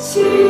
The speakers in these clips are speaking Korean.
왕이신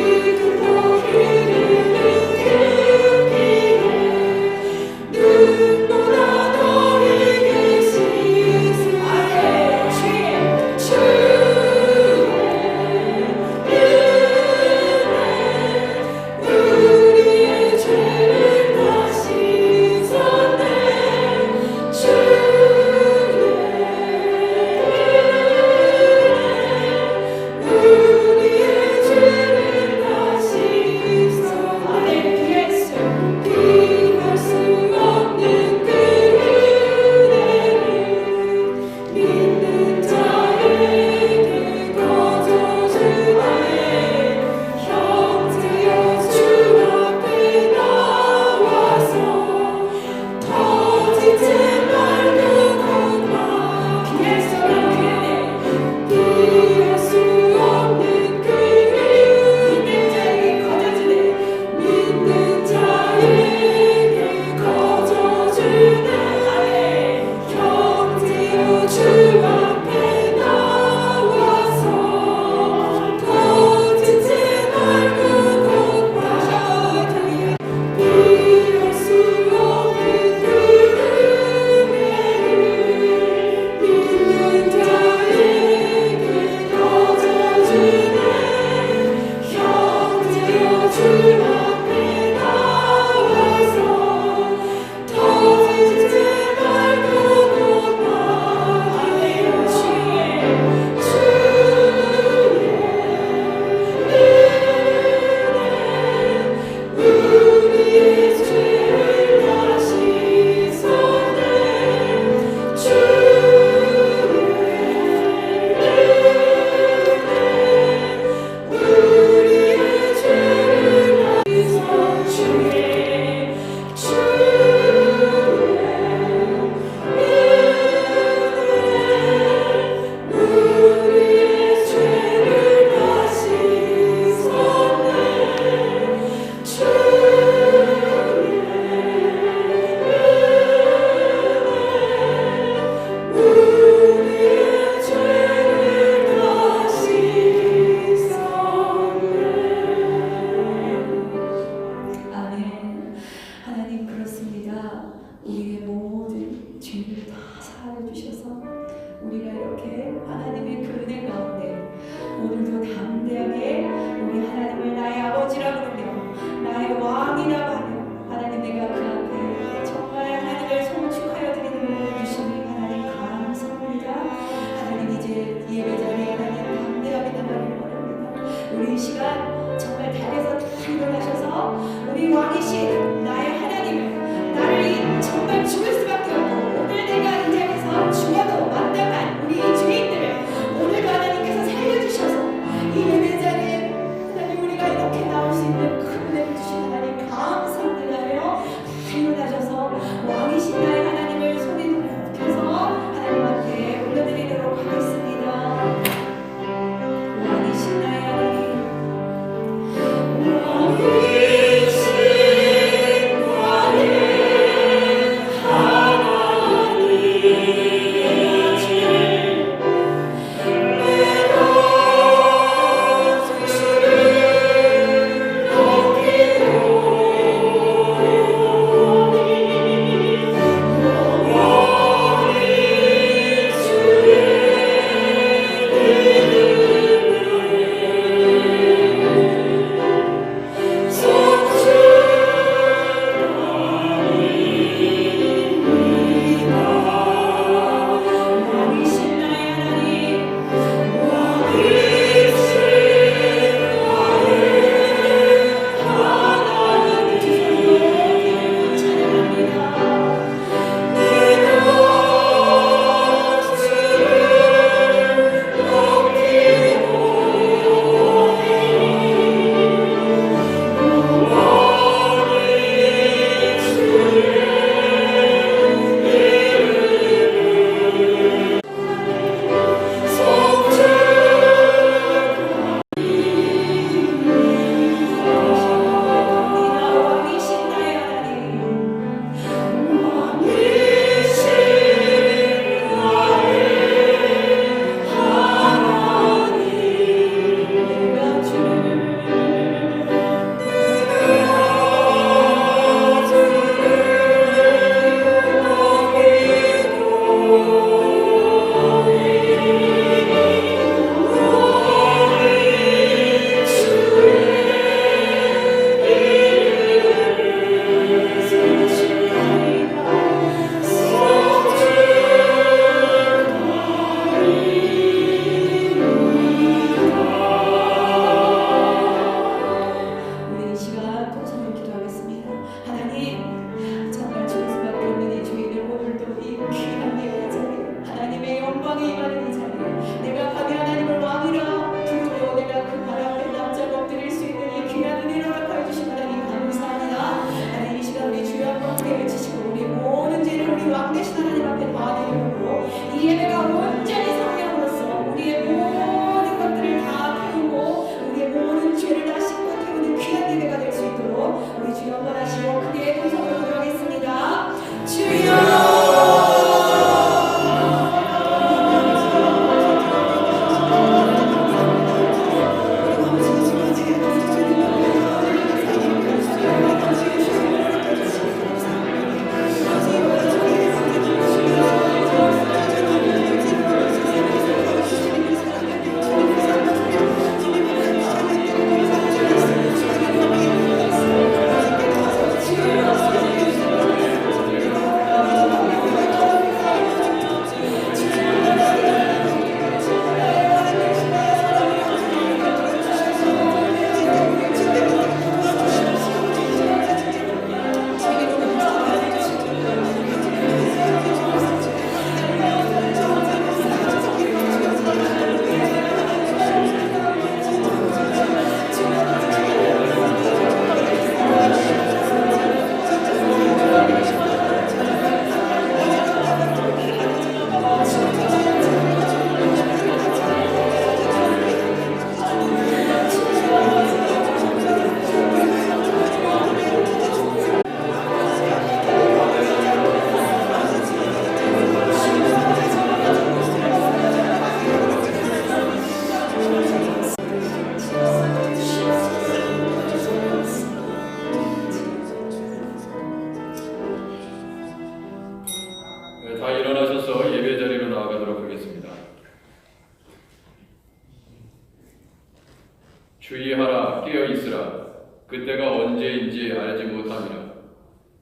있으라. 그때가 언제인지 알지 못함이라.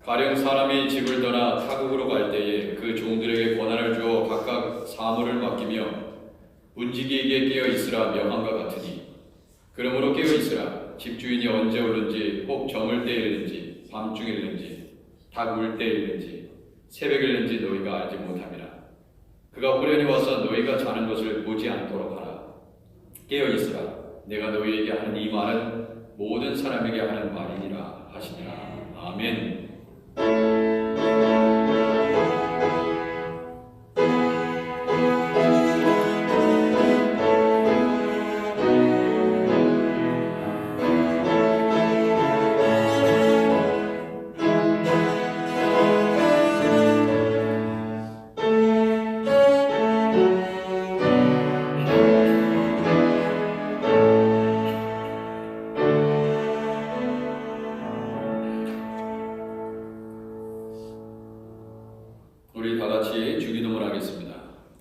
가령 사람이 집을 떠나 타국으로 갈 때에 그 종들에게 권한을 주어 각각 사물을 맡기며 문지기에게 깨어 있으라 명함과 같으니, 그러므로 깨어 있으라. 집주인이 언제 오는지, 혹 저물 때일는지, 밤중일는지, 닭 울 때일는지, 새벽일는지 너희가 알지 못함이라. 그가 호련히 와서 너희가 자는 것을 보지 않도록 하라. 깨어 있으라. 내가 너희에게 하는 이 말은 모든 사람에게 하는 말이니라 하시니라. 아멘. 우리 다 같이 주기도문 하겠습니다.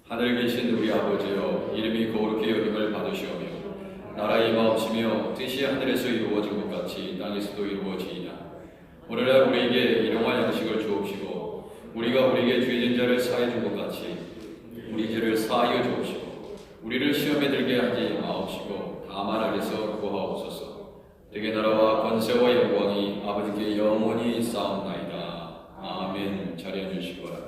하늘에 계신 우리 아버지여, 이름이 거룩히 여김을 받으시오며 나라의 임하옵시며 뜻이 하늘에서 이루어진 것 같이 땅에서도 이루어지이다. 오늘날 우리에게 일용할 양식을 주옵시고, 우리가 우리에게 죄진 자를 사해 준 것 같이 우리 죄를 사하여 주옵시고, 우리를 시험에 들게 하지 마옵시고 다만 악에서 구하옵소서. 되게 나라와 권세와 영광이 아버지께 영원히 쌓옵나이다. 아멘. 자리에 앉으시기 바랍니다.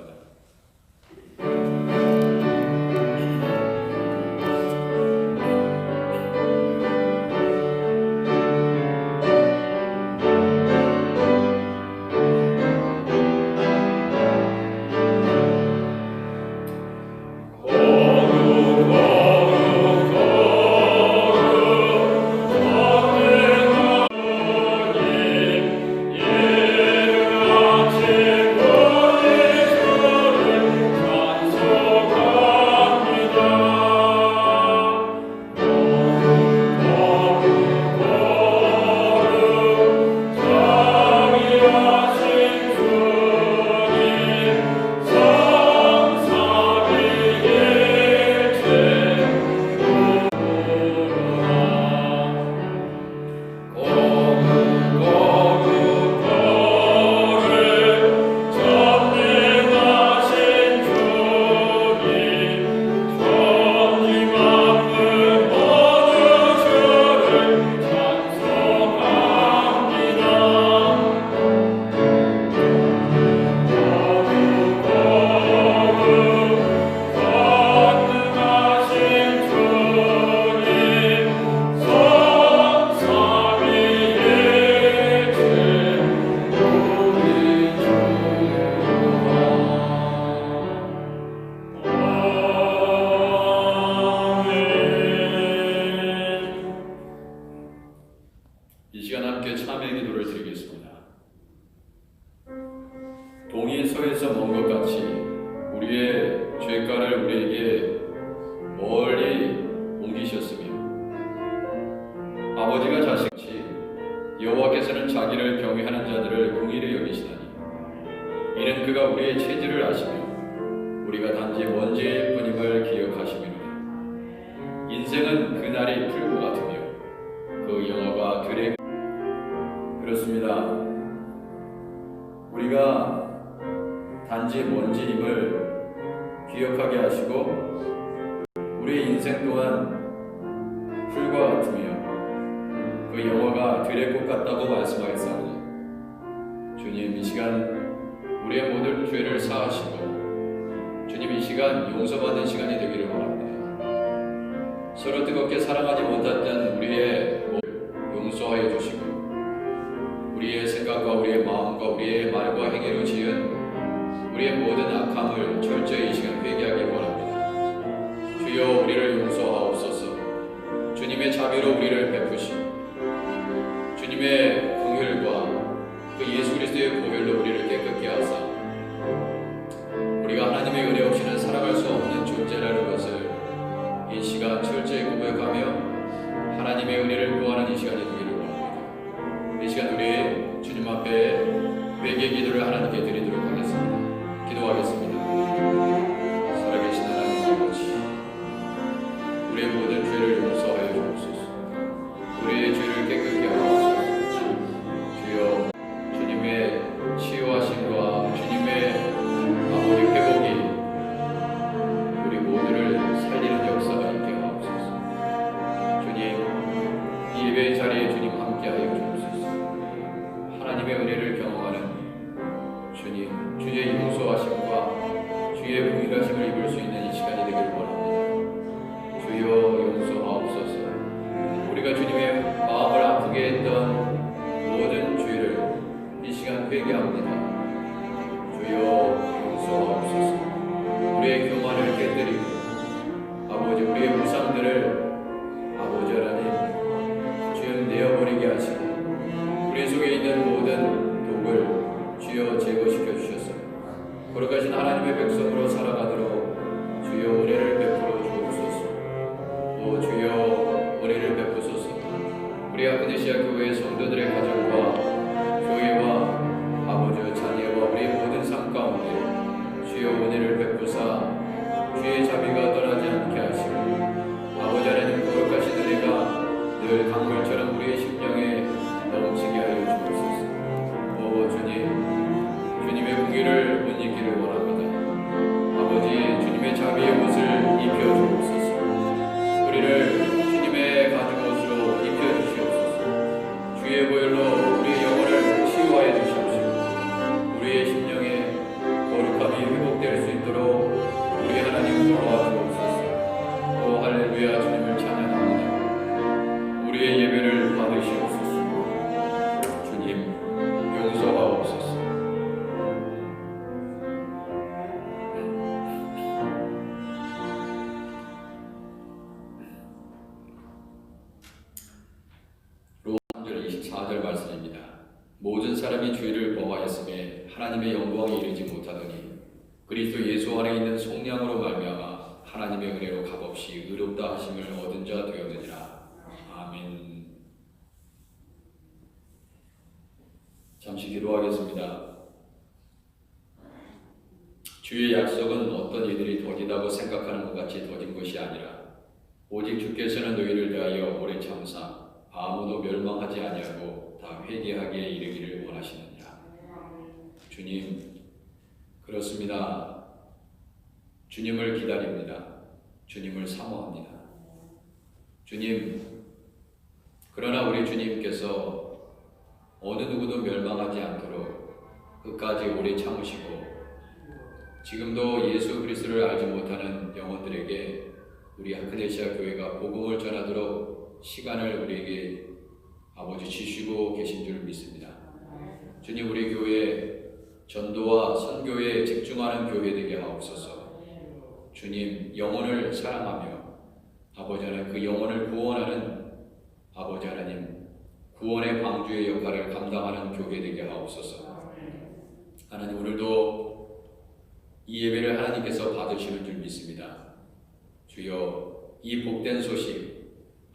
이 시간 함께 참회 기도를 드리겠습니다. 동이 서에서 먼 것 같이 우리의 죄가를 우리에게 멀리 옮기셨으며, 아버지가 자식같이 여호와께서는 자기를 경외하는 자들을 긍휼히 여기시다니, 이는 그가 우리의 체질을 아시며 우리가 단지 먼지일 뿐임을 기억하심이로다. 인생은 그날이 풀고 같으며 그 영화가 들에 그렇습니다. 우리가 단지 먼지임을 기억하게 하시고 우리의 인생 또한 풀과 같으며 그 영화가 들의 꽃 같다고 말씀하셨사오니, 주님 이 시간 우리의 모든 죄를 사하시고 주님 이 시간 용서받는 시간이 되기를 원합니다. 서로 뜨겁게 사랑하지 못했던 우리의 몸을 용서하여 주시고, 우리의 생각과 우리의 마음과 우리의 말과 행위로 지은 우리의 모든 악함을 철저히 이 시간 회개하기 원합니다. 주여 우리를 용서하옵소서. 주님의 자비로 우리를 베푸시고 주님의 긍휼과 그 예수 그리스도의 보혈로 우리를 깨끗게 하사 우리가 하나님의 은혜 없이는 살아갈 수 없는 존재라는 것을 이 시간 철저히 고백하며 하나님의 은혜를 구하는 이 시간이 되기를 원합니다. 이 시간 우리 주님 앞에 회개 기도를 하나님께 드리도록 하겠습니다. 기도하겠습니다. 살아계신 하나님 아버지, 우리의 모든 죄를 용서하여 주옵소서. 우리의 죄를 깨끗게 하옵소서. 회개합니다. 주여 용서하옵소서. 우리의 교만을 깨뜨리고 아버지 우리의 우상들을 아버지 하나님 주여 내어버리게 하시고 우리 속에 있는 모든 독을 주여 제거시켜 주셔서 거룩하신 하나님의 백성으로 살아가도록 주여 은혜를 베풀어 주옵소서. 또 주여 은혜를 베푸소서. 우리 아그네시아 교회의 성도들의 가정과 교회와 아버지 자녀와 우리의 모든 삶 가운데 주여 은혜를 베푸사 주의 자비가 떠나지 않게 하시고 아버지 하나님 거룩하신 은혜가 늘 강물처럼 우리의 심령에 넘치게 하여 주옵소서. 오 주님, 주님의 공의를 못 잊기를 원합니다. 아버지 주님의 자비의 옷을 입혀 주옵소서. 우리를 주님의 가죽 옷으로 입혀 주시옵소서. 주의 보혈로 우리의 영혼을 치유하여 주시옵소서. 우리의 심령에 거룩함이 회복될 수 있도록 우리 하나님 도와주옵소서. 오 할렐루야. 주님을 찬양합니다. 우리의 예배를 받으시옵소서. 주님 용서하옵소서. 로마 3절 24절 말씀입니다. 모든 사람이 죄를 범하였음에 하나님의 영광에 이르지 못하더니 그리스도 예수 안에 있는 속량으로 말미암아 하나님의 은혜로 값없이 의롭다 하심을 얻은 자 되었느니라. 아멘. 잠시 기도하겠습니다. 주의 약속은 어떤 이들이 더디다고 생각하는 것 같이 더딘 것이 아니라 오직 주께서는 너희를 대하여 오래 참사 아무도 멸망하지 아니하고 다 회개하기에 이르기를 원하시느니라. 주님, 그렇습니다. 주님을 기다립니다. 주님을 사모합니다. 주님, 그러나 우리 주님께서 어느 누구도 멸망하지 않도록 끝까지 오래 참으시고 지금도 예수 그리스도를 알지 못하는 영혼들에게 우리 아크네시아 교회가 복음을 전하도록 시간을 우리에게 아버지 주시고 계신 줄 믿습니다. 주님, 우리 교회 전도와 선교에 집중하는 교회 되게 하옵소서. 주님, 영혼을 사랑하며 아버지 하나님 그 영혼을 구원하는 아버지 하나님 구원의 방주의 역할을 감당하는 교회 되게 하옵소서. 하나님, 오늘도 이 예배를 하나님께서 받으시는 줄 믿습니다. 주여, 이 복된 소식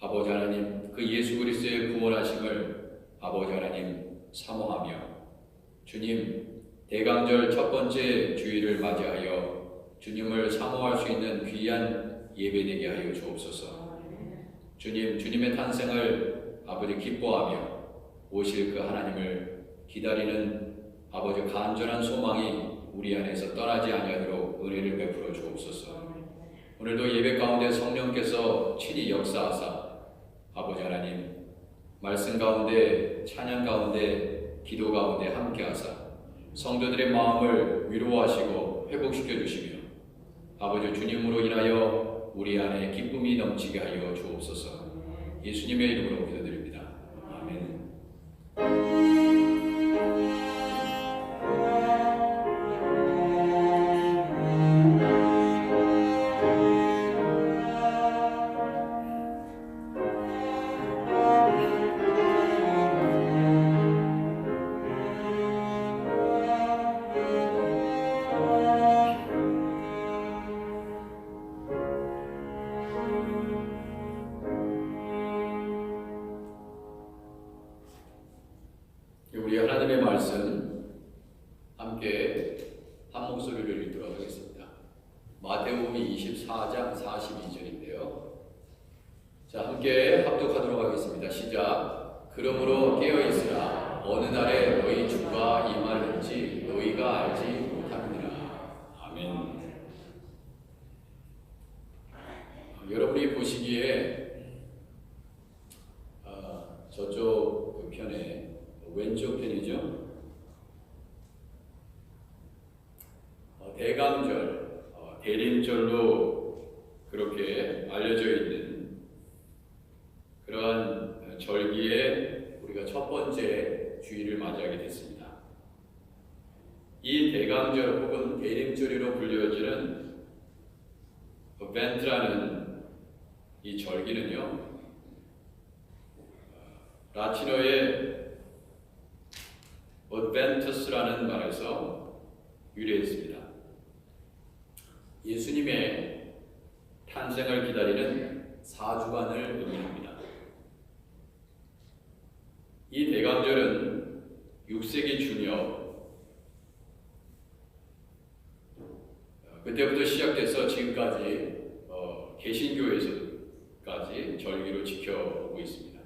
아버지 하나님 그 예수 그리스도의 구원하심을 아버지 하나님 사모하며 주님 대강절 첫 번째 주일을 맞이하여 주님을 사모할 수 있는 귀한 예배되게 하여 주옵소서. 주님, 주님의 탄생을 아버지 기뻐하며 오실 그 하나님을 기다리는 아버지 간절한 소망이 우리 안에서 떠나지 아니하도록 은혜를 베풀어 주옵소서. 오늘도 예배 가운데 성령께서 친히 역사하사 아버지 하나님 말씀 가운데 찬양 가운데 기도 가운데 함께하사 성도들의 마음을 위로하시고 회복시켜 주시며 아버지 주님으로 인하여 우리 안에 기쁨이 넘치게 하여 주옵소서. 예수님의 이름으로 기도드립니다. 아멘. 우리 하나님의 말씀 함께 한 목소리를 읽도록 하겠습니다. 마태복음 24장 42절인데요. 자, 함께 합독하도록 하겠습니다. 시작. 그러므로 깨어있으라. 어느 날에 너희 주가 임하는지 너희가 알지 못함이니라. 아멘. 여러분이 보시기에 저쪽 그 편에 왼쪽 편이죠. 대강절, 대림절로 그렇게 알려져 있는 그러한 절기에 우리가 첫 번째 주일을 맞이하게 됐습니다. 이 대강절 혹은 대림절이로 불려지는 어벤트라는 이 절기는요, 라틴어의 어벤투스라는 말에서 유래했습니다. 예수님의 탄생을 기다리는 4주간을 의미합니다. 이 대강절은 6세기 중엽 그때부터 시작돼서 지금까지 개신교에서까지 절기로 지켜오고 있습니다.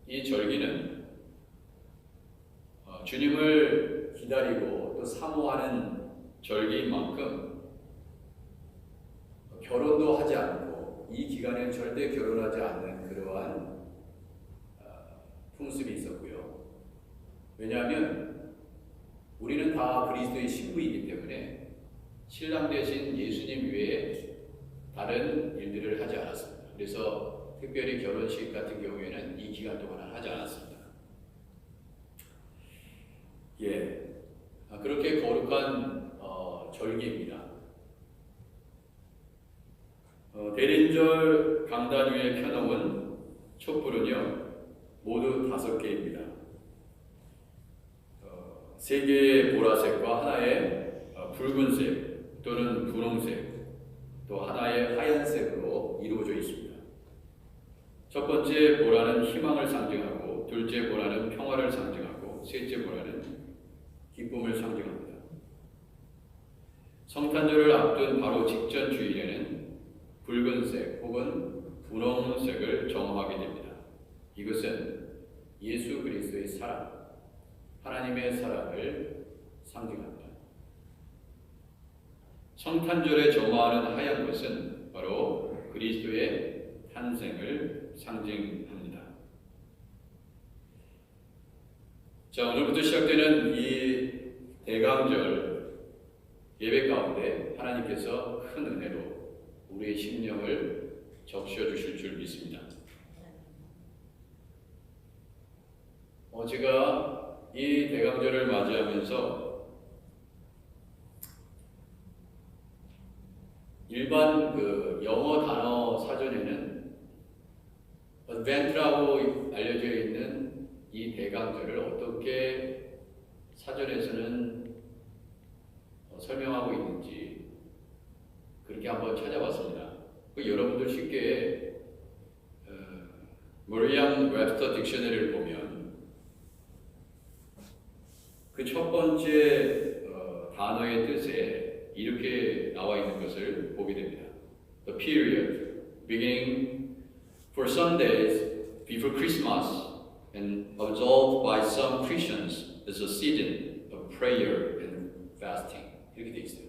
이 절기는 주님을 기다리고 또 사모하는 절기인 만큼 결혼도 하지 않고 이 기간에 절대 결혼하지 않는 그러한 풍습이 있었고요. 왜냐하면 우리는 다 그리스도의 신부이기 때문에 신랑 대신 예수님 외에 다른 일들을 하지 않았습니다. 그래서 특별히 결혼식 같은 경우에는 이 기간 동안은 하지 않았습니다. 그렇게 거룩한 절기입니다. 대림절 강단 위에 켜놓은 촛불은요 모두 5개입니다. 3개의 보라색과 하나의 붉은색 또는 분홍색 또 하나의 하얀색으로 이루어져 있습니다. 첫 번째 보라는 희망을 상징하고, 둘째 보라는 평화를 상징하고, 셋째 보라는 기쁨을 상징합니다. 성탄절을 앞둔 바로 직전 주일에는 붉은색 혹은 분홍색을 정하게 됩니다. 이것은 예수 그리스도의 사랑, 하나님의 사랑을 상징합니다. 성탄절에 점화하는 하얀 것은 바로 그리스도의 탄생을 상징합니다. 자, 오늘부터 시작되는 이 대강절 예배 가운데 하나님께서 큰 은혜로 우리의 심령을 적셔 주실 줄 믿습니다. 제가 이 대강절을 맞이하면서 일반 영어 단어 사전에는 어벤트라고 알려져 있는 이 대강절을 어떻게 사전에서는 설명하고 있는지 그렇게 한번 찾아봤습니다. 여러분들 쉽게 머리암 웹스터 딕셔너리를 보면 그 첫 번째 단어의 뜻에 이렇게 나와 있는 것을 보게 됩니다. The period beginning for some days before Christmas and observed by some Christians as a season of prayer and fasting. 이렇게 되어 있어요.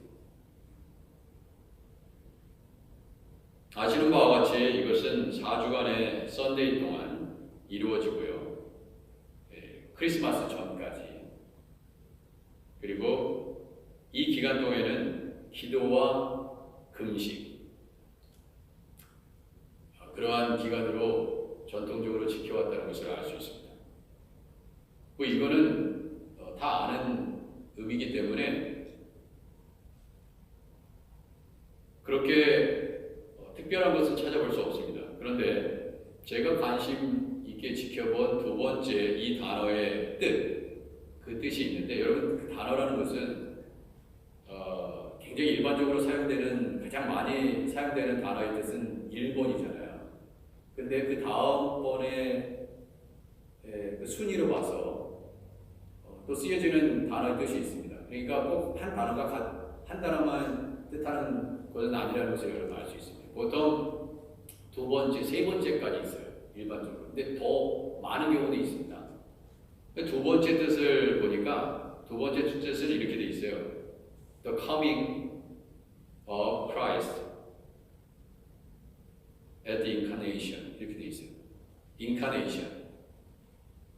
아시는 바와 같이 이것은 4주간의 썬데이 동안 이루어지고요. 크리스마스 전까지. 그리고 이 기간 동안에는 기도와 금식, 그러한 기간으로 전통적으로 지켜왔다는 것을 알 수 있습니다. 이거는 다 아는 의미이기 때문에 그렇게 특별한 것은 찾아볼 수 없습니다. 그런데 제가 관심 있게 지켜본 두 번째 이 단어의 그 뜻이 있는데, 여러분 그 단어라는 것은 굉장히 일반적으로 사용되는, 가장 많이 사용되는 단어의 뜻은 1번이잖아요. 근데 그 다음번에 그 순위로 봐서 또 쓰여지는 단어의 뜻이 있습니다. 그러니까 꼭 한 단어만 뜻하는 것은 아니라는 것을 여러분 알 수 있습니다. 보통 두 번째, 세 번째까지 있어요. 일반적으로. 근데 더 많은 경우도 있습니다. 두 번째 뜻을 보니까 두 번째 뜻은 이렇게 돼 있어요. The coming of Christ at the incarnation. 이렇게 돼 있어요. incarnation.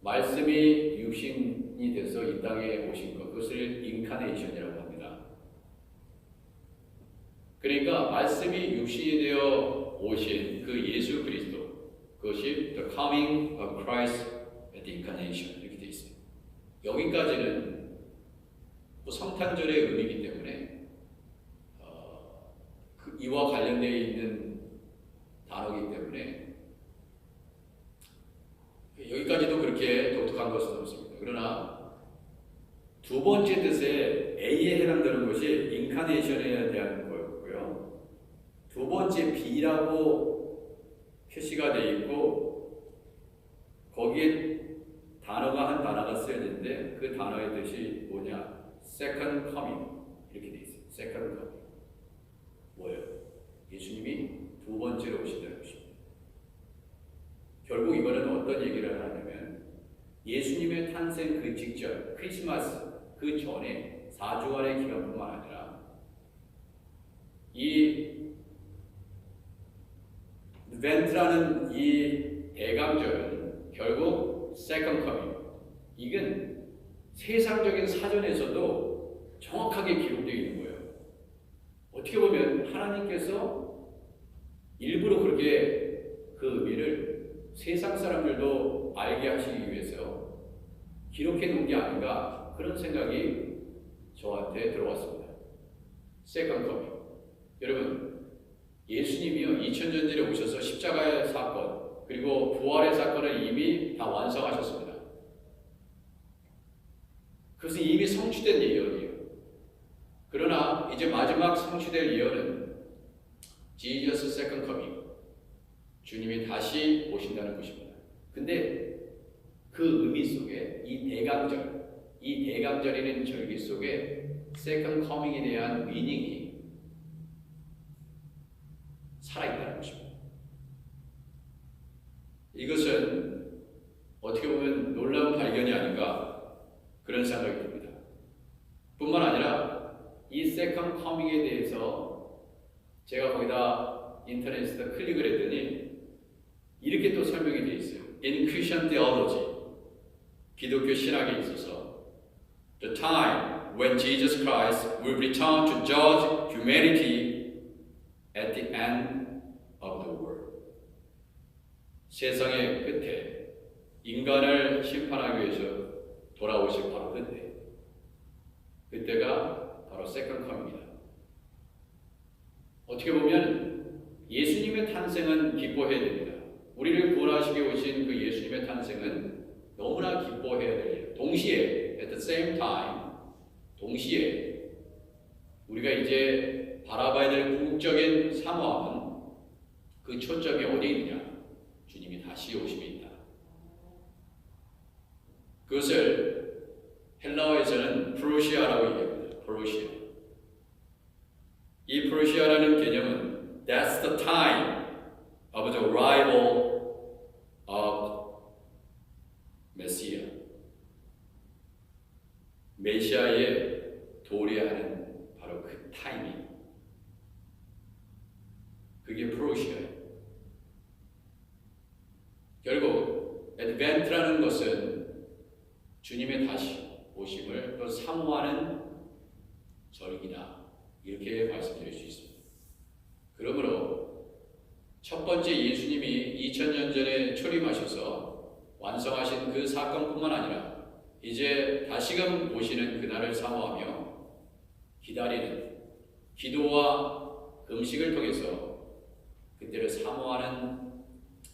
말씀이 육신이 돼서 이 땅에 오신 것, 그것을 incarnation이라고 합니다. 그러니까 말씀이 육신이 되어 오신 그 예수 그리스도, 그것이 the coming of Christ at the incarnation. 이렇게 돼 있어요. 여기까지는 천년설의 의미이기 때문에 이와 관련되어 있는 단어이기 때문에 여기까지도 그렇게 독특한 것은 없습니다. 그러나 두 번째 뜻에 A에 해당되는 것이 인카네이션에 대한 거였고요. 두 번째 B라고 표시가 되어 있고 거기에 한 단어가 쓰여졌는데 그 단어의 뜻이 뭐냐? Second coming 이렇게 되어 있어요. Second coming 뭐예요? 예수님이 두 번째로 오신다는 것입니다. 결국 이거는 어떤 얘기를 하냐면 예수님의 탄생 그 직전 크리스마스 그 전에 4주간의 기간뿐만 아니라 이 벤트라는 이 대강절은 결국 세컨드 커밍 이건 세상적인 사전에서도 정확하게 기록되어 있는 거예요. 어떻게 보면 하나님께서 일부러 그렇게 그 의미를 세상 사람들도 알게 하시기 위해서 기록해 놓은 게 아닌가 그런 생각이 저한테 들어왔습니다. 세컨드 커밍. 여러분 예수님이요 2000년 전에 오셔서 십자가의 사건 그리고 부활의 사건을 이미 다 완성하셨습니다. 그것은 이미 성취된 예언이에요. 그러나 이제 마지막 성취될 예언은 Jesus Second Coming 주님이 다시 오신다는 것입니다. 근데 그 의미 속에 이 대강절이라는 절기 속에 Second Coming에 대한 미닝이 살아있다는 것입니다. 이것은 어떻게 보면 놀라운 발견이 아닌가 그런 생각이 듭니다. 뿐만 아니라 이 Second Coming에 대해서 제가 거기다 인터넷에다 클릭을 했더니 이렇게 또 설명이 되어 있어요. In Christian theology, 기독교 신학에 있어서 the time when Jesus Christ will return to judge humanity at the end of the world. 세상의 끝에 인간을 심판하기 위해서 돌아오실 바로 그때가 바로 세컨드 커밍입니다. 어떻게 보면 예수님의 탄생은 기뻐해야 됩니다. 우리를 구원하시기 오신 그 예수님의 탄생은 너무나 기뻐해야 될 일. 동시에 at the same time 동시에 우리가 이제 바라봐야 될 궁극적인 사모함은 그 초점이 어디에 있느냐? 주님이 다시 오심에 있다. 그것을 헬라어에서는 프로시아라고 얘기합니다. 프로시아. 이 프로시아라는 개념은 That's the time of the arrival of Messiah. 메시아의 도래하는 바로 그 타이밍. 그게 프로시아예요. 결국 애드벤트라는 것은 주님의 다시 오심을 또 사모하는 절기다. 이렇게 말씀드릴 수 있습니다. 그러므로 첫 번째 예수님이 2000년 전에 초림하셔서 완성하신 그 사건뿐만 아니라 이제 다시금 오시는 그날을 사모하며 기다리는 기도와 금식을 통해서 그때를 사모하는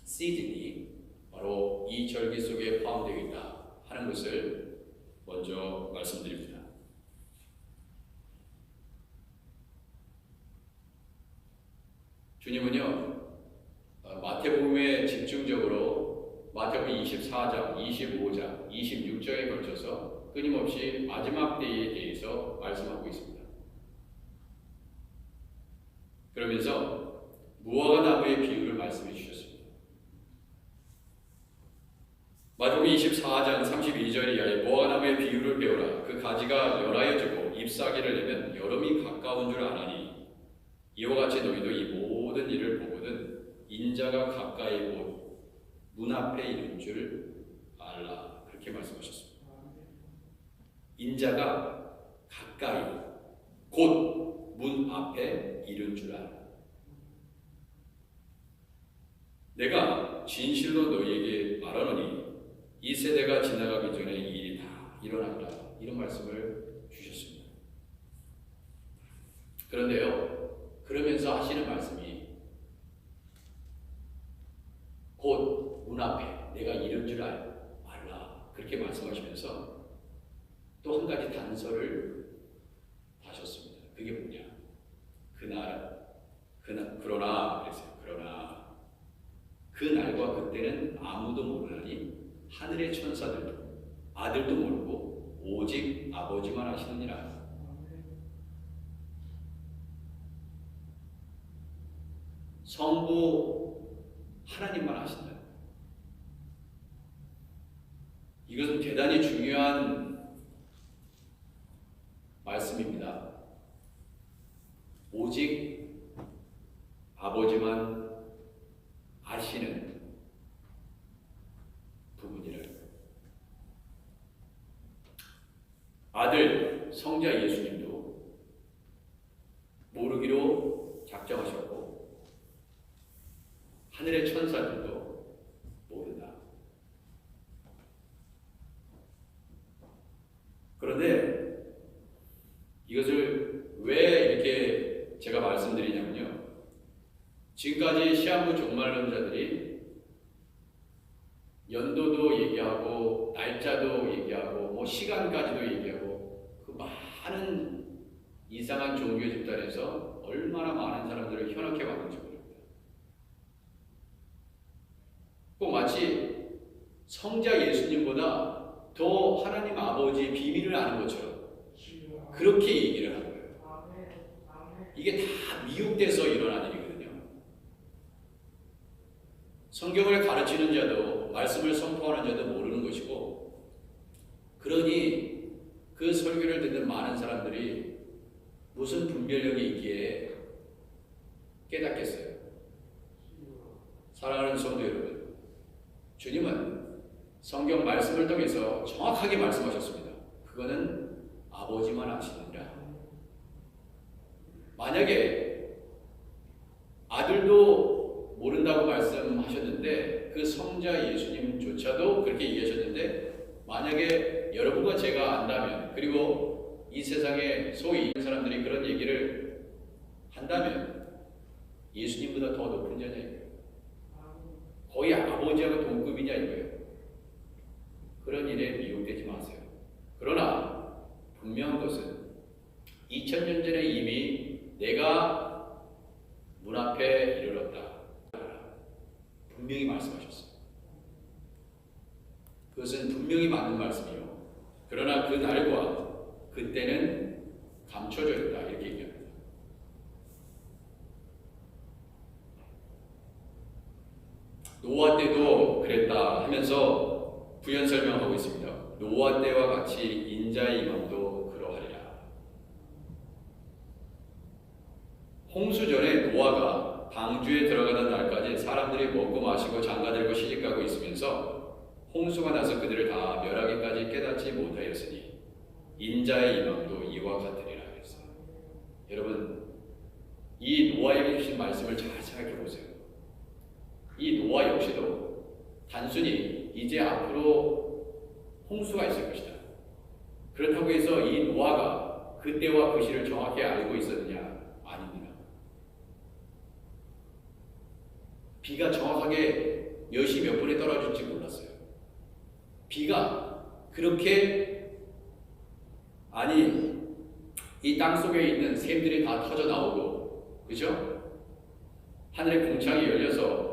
시즌이 바로 이 절기 속에 포함되어 있다 하는 것을 먼저 말씀드립니다. 주님은요 마태복음에 집중적으로 마태복음 24장, 25장, 26장에 걸쳐서 끊임없이 마지막 때에 대해서 말씀하고 있습니다. 그러면서 무화과 나무의 비유를 말씀해 주셨습니다. 마태복음 24장 32절에 이하에 무화과 나무의 비유를 배우라. 그 가지가 열하여지고 잎사귀를 내면 여름이 가까운 줄 아나니 이와 같이 너희도 이 모든 일을 보거든 인자가 가까이 곧 문 앞에 있는 줄 알라. 그렇게 말씀하셨습니다. 인자가 가까이 곧 문 앞에 이른 줄 알라. 내가 진실로 너희에게 말하노니 이 세대가 지나가기 전에 이 일이 다 일어난다. 이런 말씀을 주셨습니다. 그런데요, 그러면서 하시는 말씀이 곧 문 앞에 내가 이런 줄 알라 그렇게 말씀하시면서 또 한 가지 단서를 다셨습니다. 그게 뭐냐? 그러나 그랬어요. 그러나 그날과 그때는 아무도 모르나니 하늘의 천사들도 아들도 모르고 오직 아버지만 아시느니라. 성부 하나님만 아신다. 이것은 대단히 중요한 말씀입니다. 오직 아버지만 아시는 부분이를 아들 성자 예수님도 모르기로 작정하셨고 하늘의 천사들도 모른다. 그런데 이것을 왜 이렇게 제가 말씀드리냐면요, 지금까지 시한부 종말론자들이 연도도 얘기하고 날짜도 얘기하고 뭐 시간까지도 얘기하고 그 많은 이상한 종교 집단에서 얼마나 많은 사람들을 현혹해 왔는지 모릅니다. 꼭 마치 성자 예수님보다 더 하나님 아버지의 비밀을 아는 것처럼 그렇게 얘기를 하는 거예요. 이게 다 미혹돼서 일어난 일이거든요. 성경을 가르치는 자도 말씀을 선포하는 자도 모르는 것이고, 그러니 그 설교를 듣는 많은 사람들이 무슨 분별력이 있기에 깨닫겠어요. 사랑하는 성도 여러분, 주님은 성경 말씀을 통해서 정확하게 말씀하셨습니다. 그거는 아버지만 아시느니라. 만약에 아들도 모른다고 말씀하셨는데 그 성자 예수님조차도 그렇게 얘기하셨는데, 만약에 여러분과 제가 안다면, 그리고 이 세상에 소위 사람들이 그런 얘기를 한다면 예수님보다 더 높은 자냐 이거예요. 거의 아버지하고 동급이냐 이거예요. 그런 일에 미혹되지 마세요. 그러나 분명한 것은 2000년 전에 이미 내가 문 앞에 이르렀다 분명히 말씀하셨어요. 그것은 분명히 맞는 말씀이요, 그러나 그 날과 그때는 감춰져 있다 이렇게 얘기합니다. 노아 때도 그랬다 하면서 부연 설명하고 있습니다. 노아 때와 같이 인자의 임함도 그러하리라. 홍수 전에 노아가 방주에 들어가던 날까지 사람들이 먹고 마시고 장가들고 시집가고 있으면서 홍수가 나서 그들을 다 멸하기까지 깨닫지 못하였으니 인자의 임함도 이와 같으리라 했어요. 여러분, 이 노아에게 주신 말씀을 잘 생각해 보세요. 이 노아 역시도 단순히 이제 앞으로 홍수가 있을 것이다, 그렇다고 해서 이 노아가 그때와 그 시를 정확히 알고 있었느냐? 아닙니다. 비가 정확하게 몇 시 몇 분에 떨어질지 몰랐어요. 비가 그렇게, 아니 이 땅속에 있는 샘들이 다 터져 나오고, 그죠? 하늘의 공창이 열려서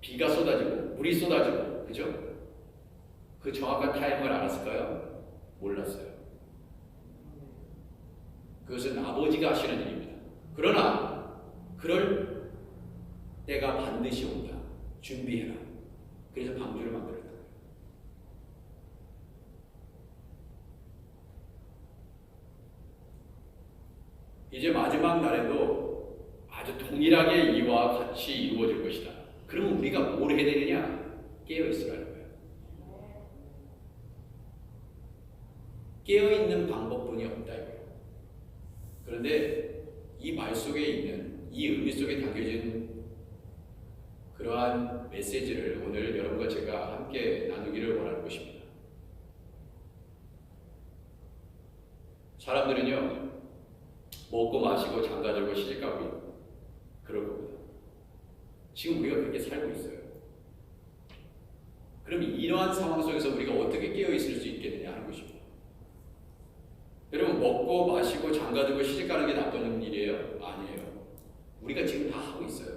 비가 쏟아지고 물이 쏟아지고, 그죠? 그 정확한 타임을 알았을까요? 몰랐어요. 그것은 아버지가 하시는 일입니다. 그러나 그럴 때가 반드시 온다. 준비해라. 그래서 방주를 만들었다. 이제 마지막 날에도 아주 동일하게 이와 같이 이루어질 것이다. 그러면 우리가 뭘 해야 되느냐? 깨어있으라는 거예요. 깨어있는 방법뿐이 없다 이거예요. 그런데 이 말 속에 있는, 이 의미 속에 담겨진 그러한 메시지를 오늘 여러분과 제가 함께 나누기를 원하는 것입니다. 사람들은요, 먹고 마시고 장가들고 시집가고 그럴 겁니다. 지금 우리가 그렇게 살고 있어요. 그럼 이러한 상황 속에서 우리가 어떻게 깨어 있을 수 있겠느냐 하는 것입니다. 여러분, 먹고 마시고 장가들고 시집가는 게 나쁜 일이에요? 아니에요. 우리가 지금 다 하고 있어요.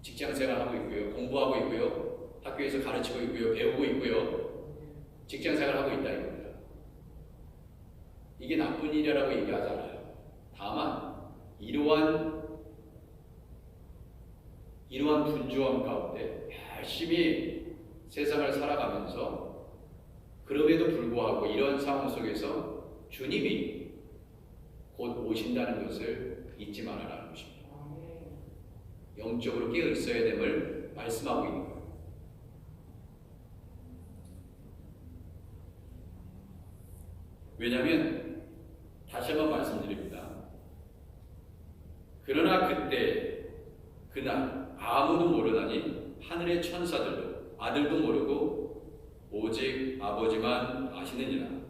직장생활 하고 있고요, 공부하고 있고요, 학교에서 가르치고 있고요, 배우고 있고요, 직장생활 하고 있다 이겁니다. 이게 나쁜 일이라고 얘기하잖아요. 다만 이러한 분주함 가운데 열심히 세상을 살아가면서 그럼에도 불구하고 이런 상황 속에서 주님이 곧 오신다는 것을 잊지 말아라는 것입니다. 영적으로 깨어 있어야 됨을 말씀하고 있는 거예요. 왜냐하면 다시 한번 말씀드립니다. 그러나 그날 아무도 모르다니 하늘의 천사들도 아들도 모르고 오직 아버지만 아시느니라.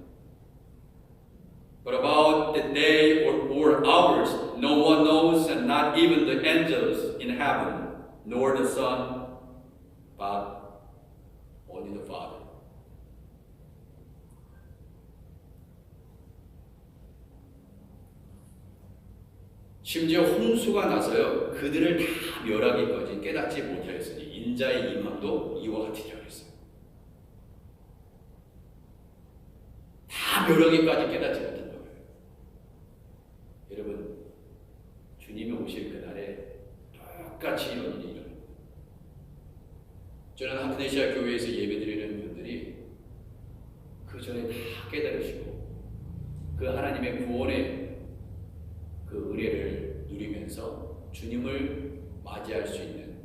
But about the day or hours, no one knows, and not even the angels in heaven, nor the Son, but only the Father. 심지어 홍수가 나서요, 그들을 다 멸하기까지 깨닫지 못하였으니 인자의 임함도 이와 같으리라 그랬어요. 다 멸하기까지 깨닫지 못한다. 여러분, 주님이 오실 그날에 똑같이 이런 일이 일어납니다. 저는 하트네시아 교회에서 예배드리는 분들이 그 전에 다 깨달으시고 그 하나님의 구원의 그 은혜를 누리면서 주님을 맞이할 수 있는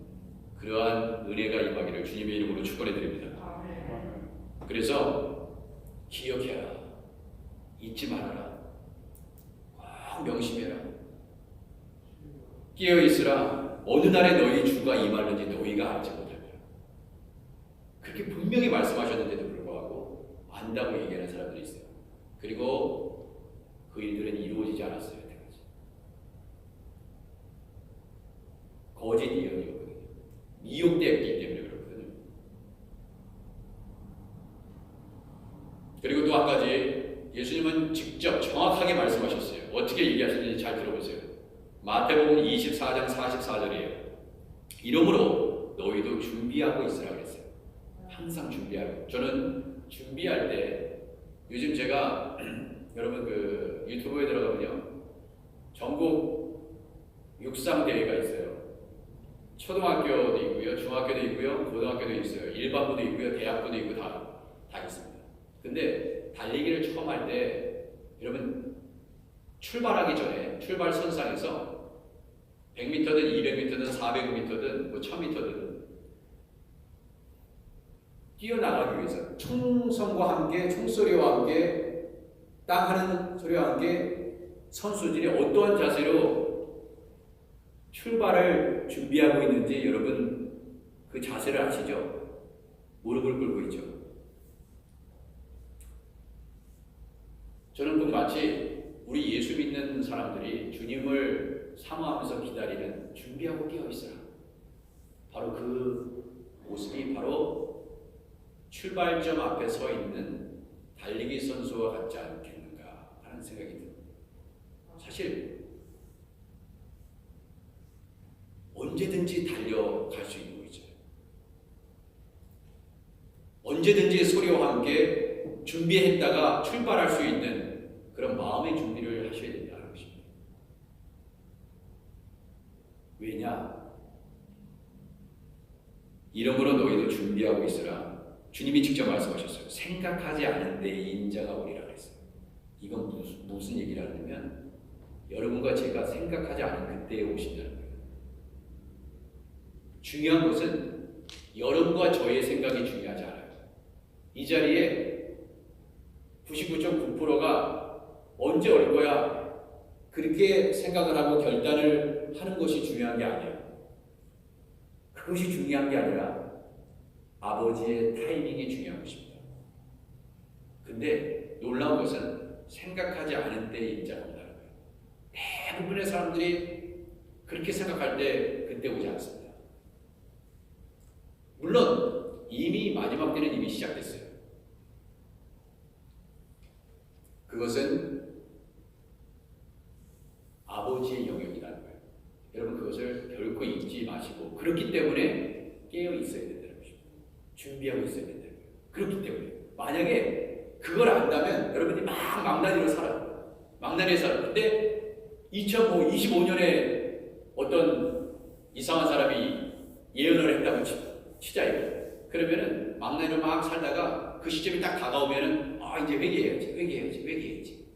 그러한 은혜가 임하기를 주님의 이름으로 축원해 드립니다. 그래서 기억해라, 잊지 말아라, 명심해라, 깨어있으라. 어느 날에 너희 주가 임하는지 너희가 알지 못하며. 그렇게 분명히 말씀하셨는데도 불구하고 안다고 얘기하는 사람들이 있어요. 그리고 그 일들은 이루어지지 않았어요. 여태까지 거짓 예언이었거든요. 미혹되었기 때문에 그렇거든요. 그리고 또 한 가지, 예수님은 직접 정확하게 말씀하셨어요. 어떻게 얘기하셨는지 잘 들어보세요. 마태복음 24장 44절이에요. 이러므로 너희도 준비하고 있으라 그랬어요. 항상 준비하고. 저는 준비할 때 요즘 제가 여러분 그 유튜브에 들어가면요, 전국 육상 대회가 있어요. 초등학교도 있고요, 중학교도 있고요, 고등학교도 있어요, 일반부도 있고요, 대학부도 있고 다 있습니다. 근데 달리기를 처음 할 때 여러분 출발하기 전에 출발 선상에서 100m든 200m든 400m든 뭐 1000m든 뛰어나가기 위해서 총성과 함께, 총소리와 함께, 땅 하는 소리와 함께 선수들이 어떠한 자세로 출발을 준비하고 있는지 여러분 그 자세를 아시죠? 무릎을 꿇고 있죠. 저는 그 마치 우리 예수 믿는 사람들이 주님을 사모하면서 기다리는, 준비하고 깨어있어라. 바로 그 모습이 바로 출발점 앞에 서 있는 달리기 선수와 같지 않겠는가 하는 생각이 듭니다. 사실 언제든지 달려갈 수 있는 거죠. 언제든지 소리와 함께 준비했다가 출발할 수 있는 그런 마음의 준비를 하셔야 된다는 것입니다. 왜냐? 이러므로 너희도 준비하고 있으라. 주님이 직접 말씀하셨어요. 생각하지 않은 때에 인자가 오리라 그랬어요. 이건 무슨 얘기를 하냐면 여러분과 제가 생각하지 않은 그때에 오신다는 거예요. 중요한 것은 여러분과 저의 생각이 중요하지 않아요. 이 자리에 99.9%가 언제 올 거야? 그렇게 생각을 하고 결단을 하는 것이 중요한 게 아니에요. 그것이 중요한 게 아니라 아버지의 타이밍이 중요한 것입니다. 근데 놀라운 것은 생각하지 않은 때에 인자가 온다는 거예요. 대부분의 사람들이 그렇게 생각할 때 그때 오지 않습니다. 물론 이미 마지막 때는 이미 시작됐어요. 그것은 아버지의 영역이라는 거예요. 여러분 그것을 결코 잊지 마시고 그렇기 때문에 깨어 있어야 된다는 것입니다. 준비하고 있어야 된다는 거예요. 그렇기 때문에 만약에 그걸 안다면 여러분이 막 망나니로 살아요. 망나니에 살아요. 근데 2025년에 어떤 이상한 사람이 예언을 했다고 치자 이거예요. 그러면은 망나니로 막 살다가 그 시점이 딱 다가오면은 이제 회개해야지.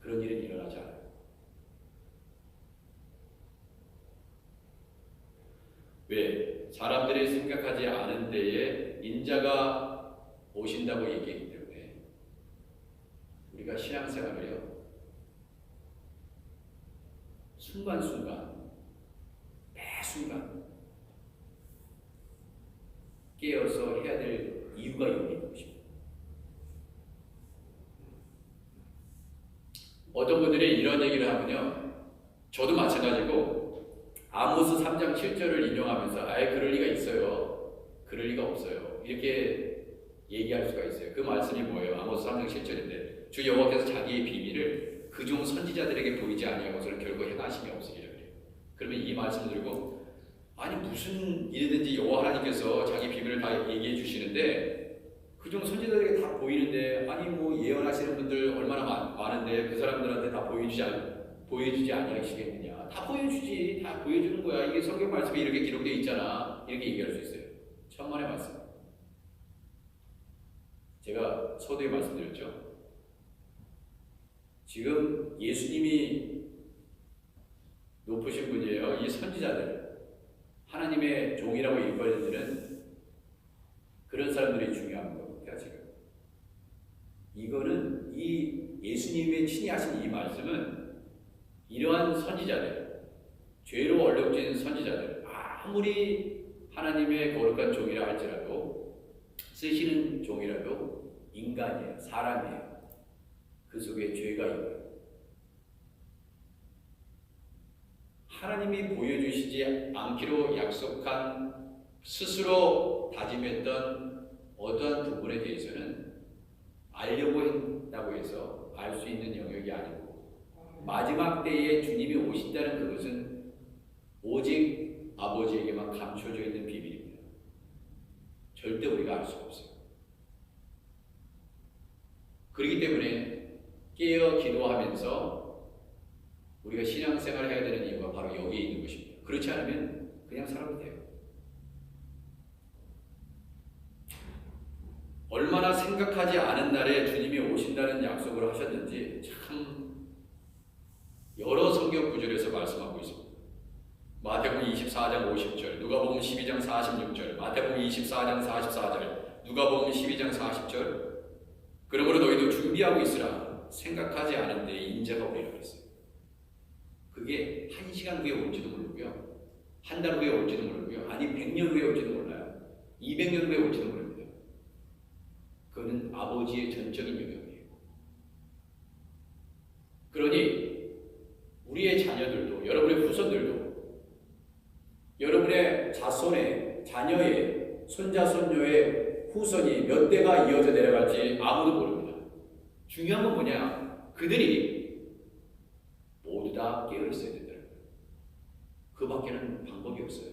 그런 일은 일어나지 않아요. 왜? 사람들이 생각하지 않은 데에 인자가 오신다고 얘기했기 때문에 우리가 신앙생활을요 순간순간 매순간 깨어서 해야 될 이유가 여기 있는 것입니다. 어떤 분들이 이런 얘기를 하면요, 저도 마찬가지고 아모스 3장 7절을 인용하면서 그럴 리가 있어요, 그럴 리가 없어요 이렇게 얘기할 수가 있어요. 그 말씀이 뭐예요? 아모스 3장 7절인데 주 여호와께서 자기의 비밀을 그중 선지자들에게 보이지 아니하고서는 결코 행하심이 없으리라 그래요. 그러면 이 말씀 들고 아니 무슨 일이든지 여호와 하나님께서 자기 비밀을 다 얘기해 주시는데 그중 선지자들에게 다 보이는데 아니 뭐 예언하시는 분들 얼마나 많은데 그 사람들한테 다 보여주지 아니하시겠느냐. 다 보여주지. 다 보여주는 거야. 이게 성경 말씀에 이렇게 기록되어 있잖아. 이렇게 얘기할 수 있어요. 천만의 말씀. 제가 서두에 말씀드렸죠. 지금 예수님이 높으신 분이에요. 이 선지자들 하나님의 종이라고 일컬어지는 그런 사람들이 중요한 겁니다. 지금 이거는 이 예수님의 친히 하신 이 말씀은 이러한 선지자들, 죄로 얼룩진 선지자들, 아무리 하나님의 거룩한 종이라 할지라도 쓰시는 종이라도 인간이에요. 사람이에요. 그 속에 죄가 있고요. 하나님이 보여주시지 않기로 약속한 스스로 다짐했던 어떠한 부분에 대해서는 알려고 했다고 해서 알 수 있는 영역이 아니고 마지막 때에 주님이 오신다는 그것은 오직 아버지에게만 감춰져 있는 비밀입니다. 절대 우리가 알 수가 없어요. 그렇기 때문에 깨어 기도하면서 우리가 신앙생활을 해야 되는 이유가 바로 여기에 있는 것입니다. 그렇지 않으면 그냥 살아도 돼요. 얼마나 생각하지 않은 날에 주님이 오신다는 약속을 하셨는지 참 여러 성경 구절에서 말씀하고 있습니다. 마태복음 24장 50절, 누가복음 12장 46절, 마태복음 24장 44절, 누가복음 12장 40절. 그러므로 너희도 준비하고 있으라. 생각하지 않은 데에 인자가 오리라 그랬어요. 그게 1시간 후에 올지도 모르고요, 한 달 후에 올지도 모르고요, 아니 100년 후에 올지도 몰라요, 200년 후에 올지도 모릅니다. 그거는 아버지의 전적인 영역이에요. 그러니 우리의 자녀들도, 여러분의 후손들도, 여러분의 자손의, 자녀의, 손자, 손녀의 후손이 몇 대가 이어져 내려갈지 아무도 모릅니다. 중요한 건 뭐냐? 그들이 모두 다 깨어있어야 된다는 거예요. 그 밖에는 방법이 없어요.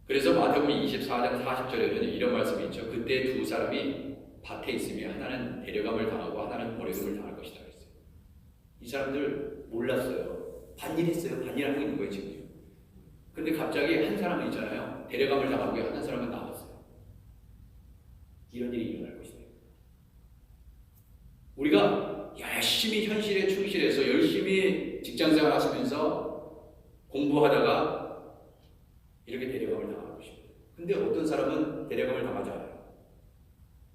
그래서 마태복음 24장 40절에는 이런 말씀이 있죠. 그때 두 사람이 밭에 있으며 하나는 데려감을 당하고 하나는 버려둠을 당할 것이다 그랬어요. 이 사람들 몰랐어요. 반일했어요. 반일하고 있는 거예요 지금. 근데 갑자기 한 사람은 있잖아요, 데려감을 당하고 한 사람은 나왔어요. 이런 일이 일어날 것이다. 우리가 열심히 현실에 충실해서 열심히 직장생활 하시면서 공부하다가 이렇게 데려감을 당하는 것입니다. 근데 어떤 사람은 데려감을 당하지 않아요.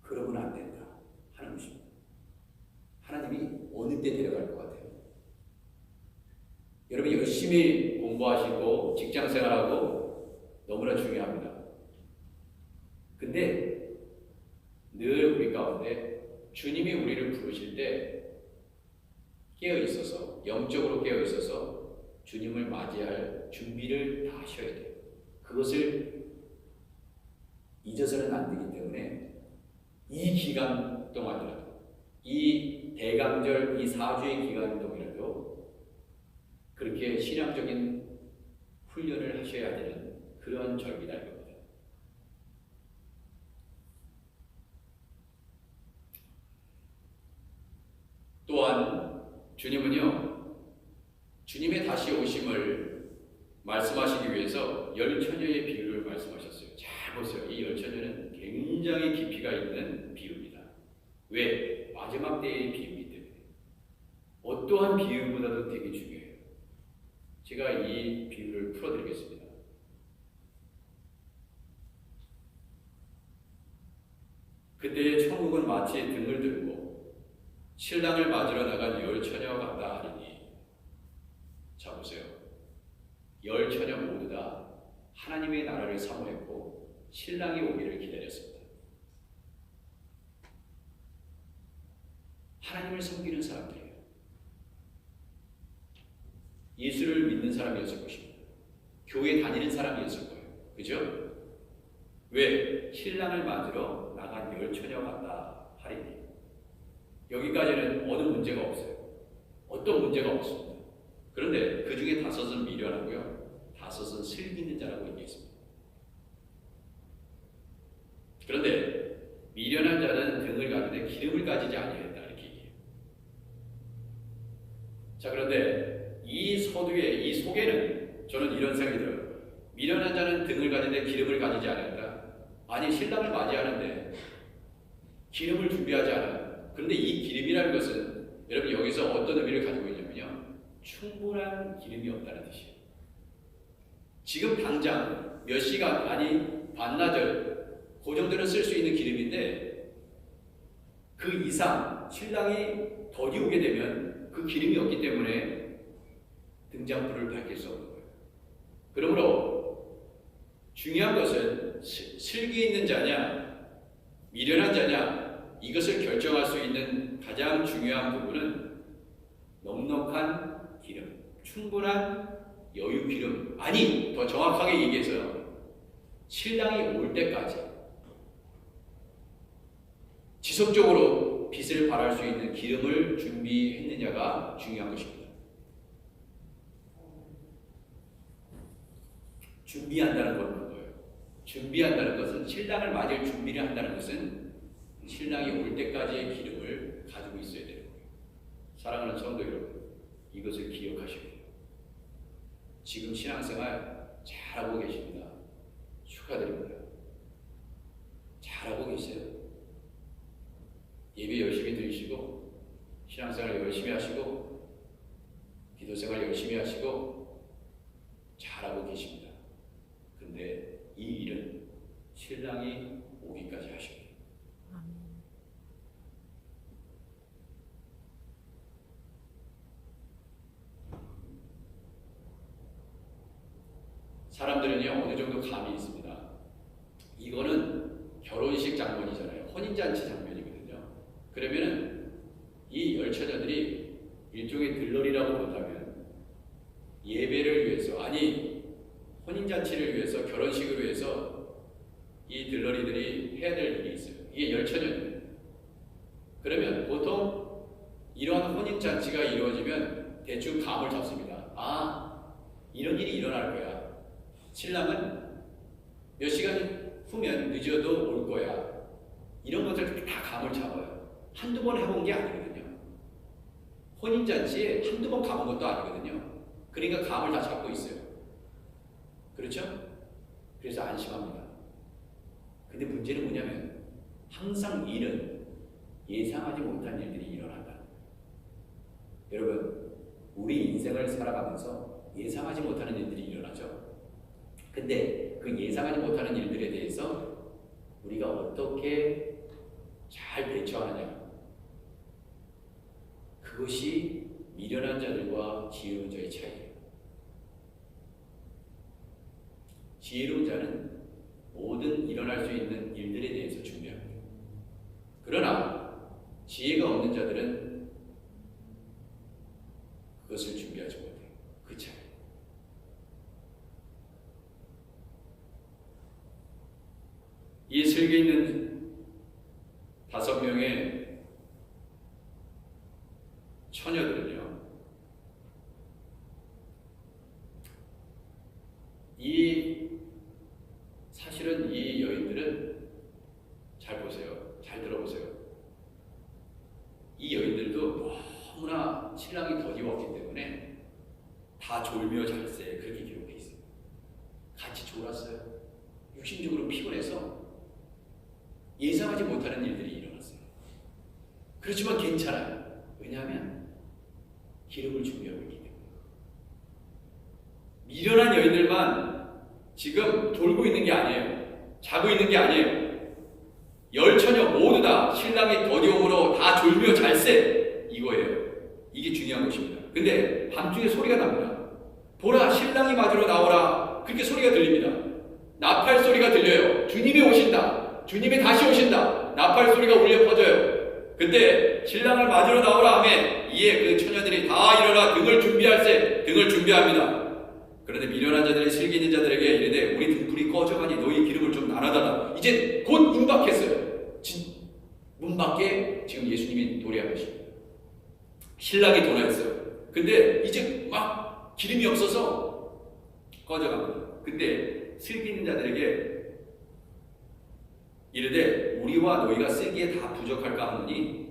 그러면 안 된다 하는 것입니다. 하나님이 어느 때 데려갈 것 같아요? 여러분 열심히 공부하시고 직장생활하고 너무나 중요합니다. 근데 늘 우리 가운데 주님이 우리를 부르실 때 깨어 있어서, 영적으로 깨어 있어서 주님을 맞이할 준비를 다 하셔야 돼요. 그것을 잊어서는 안 되기 때문에 이 기간 동안이라도, 이 대강절, 이 4주의 기간 동안이라도 그렇게 신앙적인 훈련을 하셔야 되는 그런 절기다 이겁니다. 또한 주님은요, 주님의 다시 오심을 말씀하시기 위해서 열 처녀의 비유를 말씀하셨어요. 잘 보세요. 이 열 처녀는 굉장히 깊이가 있는 비유입니다. 왜? 마지막 때의 비유이기 때문에. 어떠한 비유보다도 되게 중요해요. 제가 이 비유를 풀어드리겠습니다. 그때의 천국은 마치 등을 들고 신랑을 맞으러 나간 열 처녀와 같다 하리니. 자 보세요. 열 처녀 모두 다 하나님의 나라를 사모했고 신랑이 오기를 기다렸습니다. 하나님을 섬기는 사람들이에요. 예수를 믿는 사람이었을 것입니다. 교회 다니는 사람이었을 거예요. 그죠? 왜? 신랑을 맞으러 나간 열 처녀 같다 하리니. 여기까지는 어느 문제가 없어요. 어떤 문제가 없습니다. 그런데 그 중에 5은 미련하고요, 5은 슬기 있는 자라고 얘기했습니다. 그런데 미련한 자는 등을 가지되 기름을 가지지 아니했다 이렇게 얘기해요. 자, 그런데 이 서두에, 이 속에는 저는 이런 생각이 들어요. 미련한 자는 등을 가지되 기름을 가지지 않았다. 아니, 신랑을 맞이하는데 기름을 준비하지 않아요. 그런데 이 기름이라는 것은 여러분 여기서 어떤 의미를 가지고 있냐면요, 충분한 기름이 없다는 뜻이에요. 지금 당장 몇 시간, 아니 반나절 그 정도는 쓸 수 있는 기름인데 그 이상 신랑이 더디 오게 되면 그 기름이 없기 때문에 등잔불을 밝힐 수 없는 거예요. 그러므로 중요한 것은 슬기 있는 자냐 미련한 자냐, 이것을 결정할 수 있는 가장 중요한 부분은 넉넉한 기름, 충분한 여유 기름, 아니 더 정확하게 얘기해서 신랑이 올 때까지 지속적으로 빛을 발할 수 있는 기름을 준비했느냐가 중요한 것입니다. 준비한다는 건 뭐예요? 준비한다는 것은, 신랑을 맞을 준비를 한다는 것은 신랑이 올 때까지의 기름을 가지고 있어야 되는 거예요. 사랑하는 성도 여러분, 이것을 기억하시고 지금 신앙생활 잘하고 계십니다. 축하드립니다. 잘하고 계세요. 예배 열심히 드리시고 신앙생활 열심히 하시고 기도생활 열심히 하시고 잘하고 계십니다. 근데 이 일은 신랑이 오기까지 하십니다. 사람들은요, 어느 정도 감이 있습니다. 이거는 결혼식 장면이잖아요. 혼인잔치 장면이거든요. 그러면은 이 열 처녀들이 일종의 들러리라고 본다면 예배를 위해서, 아니 혼인잔치를 위해서, 결혼식을 위해서 이 들러리들이 해야 될 일이 있어요. 이게 열 처녀예요. 그러면 보통 이러한 혼인잔치가 이루어지면 대충 감을 잡습니다. 아, 이런 일이 일어날 거야. 신랑은 몇 시간 후면 늦어도 올 거야. 이런 것들 다 감을 잡아요. 한두 번 해본 게 아니거든요. 혼인잔치에 한두 번 가본 것도 아니거든요. 그러니까 감을 다 잡고 있어요. 그렇죠? 그래서 안심합니다. 근데 문제는 뭐냐면 항상 일은 예상하지 못한 일들이 일어난다. 여러분, 우리 인생을 살아가면서 예상하지 못하는 일들이 일어나죠. 근데 그 예상하지 못하는 일들에 대해서 우리가 어떻게 잘 대처하느냐, 그것이 미련한 자들과 지혜로운 자의 차이예요. 지혜로운 자는 모든 일어날 수 있는 일들에 대해서 준비합니다. 그러나 지혜가 없는 자들은 그것을 준비하지 못해요. 그 차이. 이 슬기 있는 5명의 처녀들은요, 사실은 이 여인들은 잘 보세요. 잘 들어보세요. 이 여인들도 너무나 신랑이 덕이 없기 때문에 다 졸며 잘세, 그렇게 기록해 있어요. 같이 졸았어요. 육신적으로 피곤해서 예상하지 못하는 일들이 일어났어요. 그렇지만 괜찮아요. 왜냐하면 기름을 준비하고 있기 때문에. 미련한 여인들만 지금 졸고 있는 게 아니에요. 자고 있는 게 아니에요. 10처녀 모두 다 신랑의 더디움으로 다 졸며 잘세, 이거예요. 이게 중요한 것입니다. 근데 밤중에 소리가 납니다. 보라, 신랑이 맞으러 나오라. 그렇게 소리가 들립니다. 나팔 소리가 들려요. 주님이 오신다. 주님이 다시 오신다. 나팔 소리가 울려 퍼져요. 그때 신랑을 맞으러 나오라 하면 이에 그 처녀들이 다 일어나 등을 준비할세, 등을 준비합니다. 그런데 미련한 자들이 슬기 있는 자들에게 이르되 우리 등불이 꺼져가니 너희 기름을 좀 나눠달라. 이제 곧 임박했어요. 문 밖에 지금 예수님이 도래한 것입니다. 신랑이 도래했어요. 근데 이제 막 기름이 없어서 꺼져갑니다. 근데 슬기 있는 자들에게 이르되 우리와 너희가 쓰기에 다 부족할까 하노니,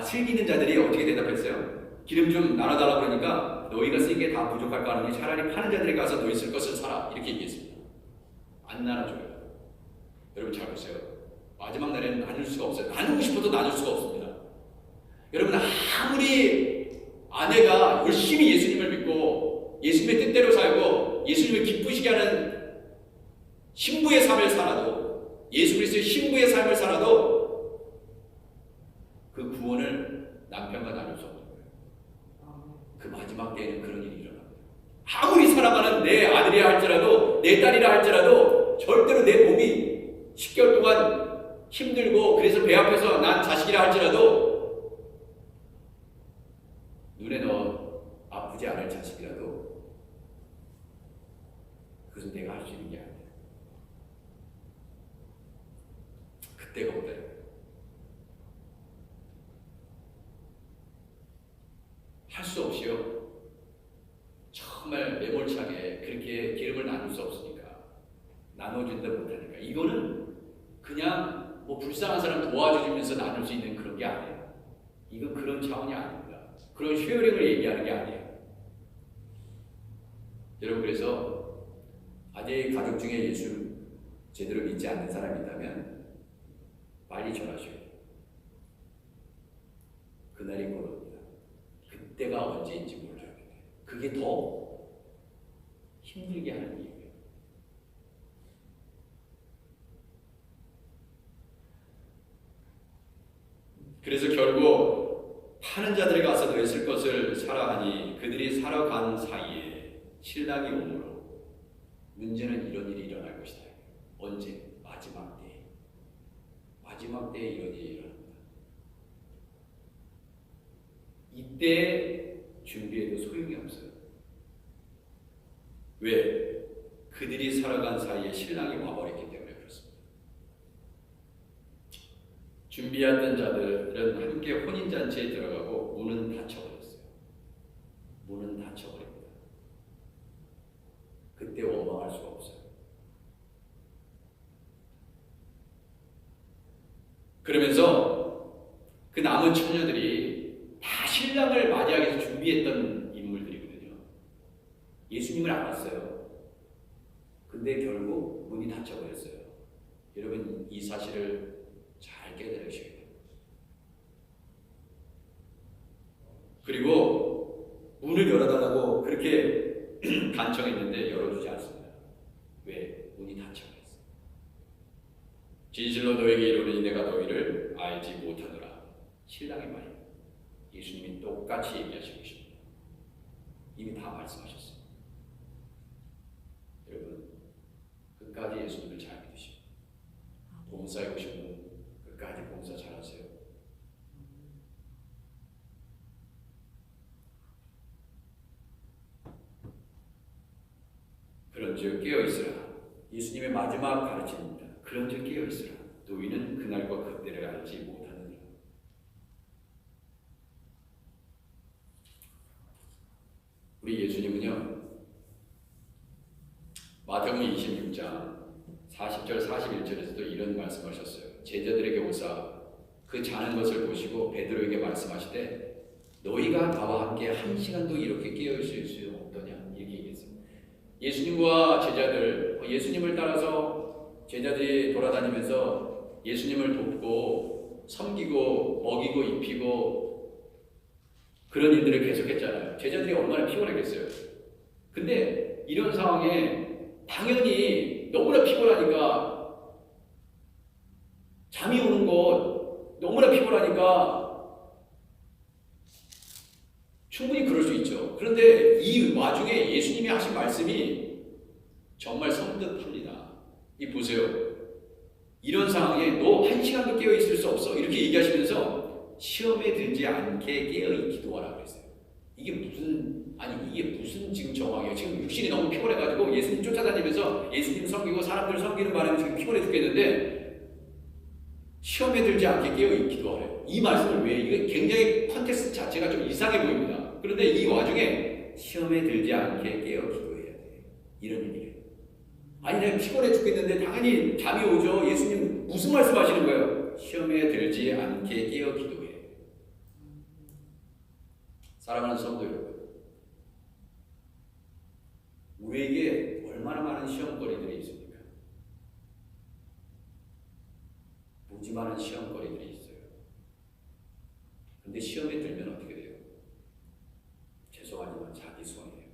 슬기 있는 자들이 어떻게 대답했어요? 기름 좀 나눠달라고 그러니까 너희가 쓰기에 다 부족할까 하노니 차라리 파는 자들에게 가서 너희 쓸 것을 사라, 이렇게 얘기했습니다. 안 나눠줘요. 여러분 잘 보세요. 마지막 날에는 나눌 수가 없어요. 나누고 싶어도 나눌 수가 없습니다. 여러분 아무리 아내가 열심히 예수님을 믿고 예수님의 뜻대로 살고 예수님을 기쁘시게 하는 신부의 삶을 살아도, 예수 그리스도의 신부의 삶을 살아도 그 구원을 남편과 나눌 수 없는 거예요. 그 마지막 때에는 그런 일이 일어납니다. 아무리 사랑하는 내 아들이라 할지라도 내 딸이라 할지라도 절대로 내 몸이 10개월 동안 힘들고 그래서 배 아파서 난 자식이라 할지라도 눈에 넣어 아프지 않을 자식이라도 그것은 내가 할 수 있는 게 아니야. 그때가 온다. 할 수 없이요. 정말 매몰차게 그렇게 기름을 나눌 수 없으니까, 나눠준다 못하니까, 이거는 그냥 불쌍한 사람 도와주면서 나눌 수 있는 그런 게 아니에요. 이건 그런 차원이 아닙니다. 그런 쉐어링을 얘기하는 게 아니에요. 여러분, 그래서 아직 가족 중에 예수 제대로 믿지 않는 사람이 있다면 빨리 전하셔야 돼요. 그날이 곧 옵니다. 그때가 언제인지 몰라요. 그게 더 힘들게 하는 이유예요. 그래서 결국 파는 자들이 가서 너희 쓸 것을 사라 하니 그들이 사러 간 사이에 신랑이 오므로 문제는 이런 일이 일어날 것이다. 언제? 마지막 때에. 마지막 때에 이런 일이 일어납니다. 이때 준비해도 소용이 없어요. 왜? 그들이 살아간 사이에 신랑이 와버렸기 때문에 그렇습니다. 준비했던 자들은 함께 혼인잔치에 들어가고 문은 닫혀버렸어요. 문은 닫혀버립니다. 그때 원망할 수가 없어요. 그러면서 그 남은 처녀들이 다 신랑을 맞이하기 위해서 준비했던 인물들이거든요. 예수님을 알았어요. 근데 결국 문이 닫혀버렸어요. 여러분, 이 사실을 잘 깨달으셔야 돼요. 그리고 문을 열어달라고 그렇게 간청했는데 열어주지 않습니다. 왜? 문이 닫혀버렸어요. 진실로 너에게 이르노니 내가 너희를 알지 못하노라. 신랑의 말입니다. 예수님이 똑같이 얘기하시고 계십니다. 이미 다 말씀하셨어요. 여러분, 끝까지 예수님을 잘 믿으시고 봉사해 오신 분 끝까지 봉사 잘하세요. 그런즉 깨어 있으라. 예수님의 마지막 가르침입니다. 그런즉 깨어 있으라. 너희는 그날과 그때를 알지 못하느니라. 우리 예수님은요, 마태복음 26장 40절 41절에서도 이런 말씀하셨어요. 제자들에게 오사 그 자는 것을 보시고 베드로에게 말씀하시되 너희가 나와 함께 한 시간도 이렇게 깨어 있을 수 없더냐, 이렇게 얘기했어요. 예수님과 제자들, 예수님을 따라서 제자들이 돌아다니면서 예수님을 돕고 섬기고 먹이고 입히고 그런 일들을 계속했잖아요. 제자들이 얼마나 피곤했겠어요. 근데 이런 상황에 당연히 너무나 피곤하니까, 잠이 오는 것 너무나 피곤하니까 충분히 그럴 수 있죠. 그런데 이 와중에 예수님이 하신 말씀이 정말 섬뜩합니다. 이 보세요. 이런 상황에 너 한 시간도 깨어 있을 수 없어, 이렇게 얘기하시면서 시험에 들지 않게 깨어 있기도 하라 그랬어요. 이게 무슨 지금 정황이에요? 지금 육신이 너무 피곤해가지고 예수님 쫓아다니면서 예수님 섬기고 사람들 섬기는 바람에 지금 피곤해 죽겠는데 시험에 들지 않게 깨어 있기도 하래요. 이 말씀을 왜? 이게 굉장히 컨텍스트 자체가 좀 이상해 보입니다. 그런데 이 와중에 시험에 들지 않게 깨어 기도해야 돼, 이런 얘기예요. 아니 내가 피곤해 죽겠는데 당연히 잠이 오죠. 예수님 무슨 말씀하시는 거예요? 시험에 들지 않게 깨어 기도해. 사랑하는 성도 여러분, 우리에게 얼마나 많은 시험거리들이 있습니까? 무지 많은 시험거리들이 있어요. 근데 시험에 들면 어떻게 돼요? 죄송하지만 자기 손이에요.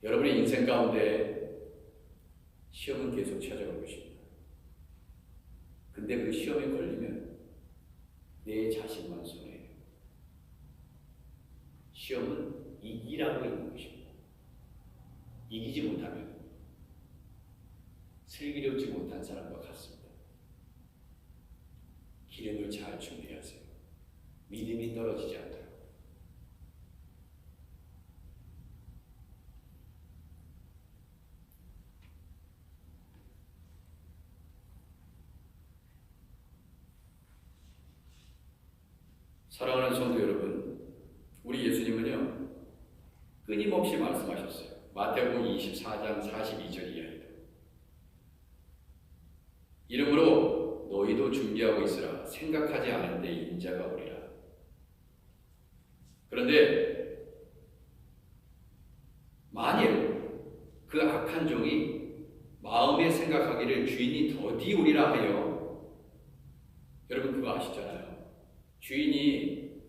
여러분의 인생 가운데 시험은 계속 찾아올 것입니다. 근데 그 시험에 걸리면 내 자신만 손해예요. 시험은 이기라고 있는 것입니다. 이기지 못하면 슬기롭지 못한 사람과 같습니다. 기름을 잘 준비하세요. 믿음이 떨어지지 않도록. 사랑하는 성도 여러분, 우리 예수님은요 끊임없이 말씀하셨어요. 마태복음 24장 42절 이하에도 이러므로 너희도 준비하고 있으라. 생각하지 않은 데 인자가 오리라. 그런데 만일 그 악한 종이 마음에 생각하기를 주인이 더디 오리라 하여, 여러분 그거 아시잖아요. 주인이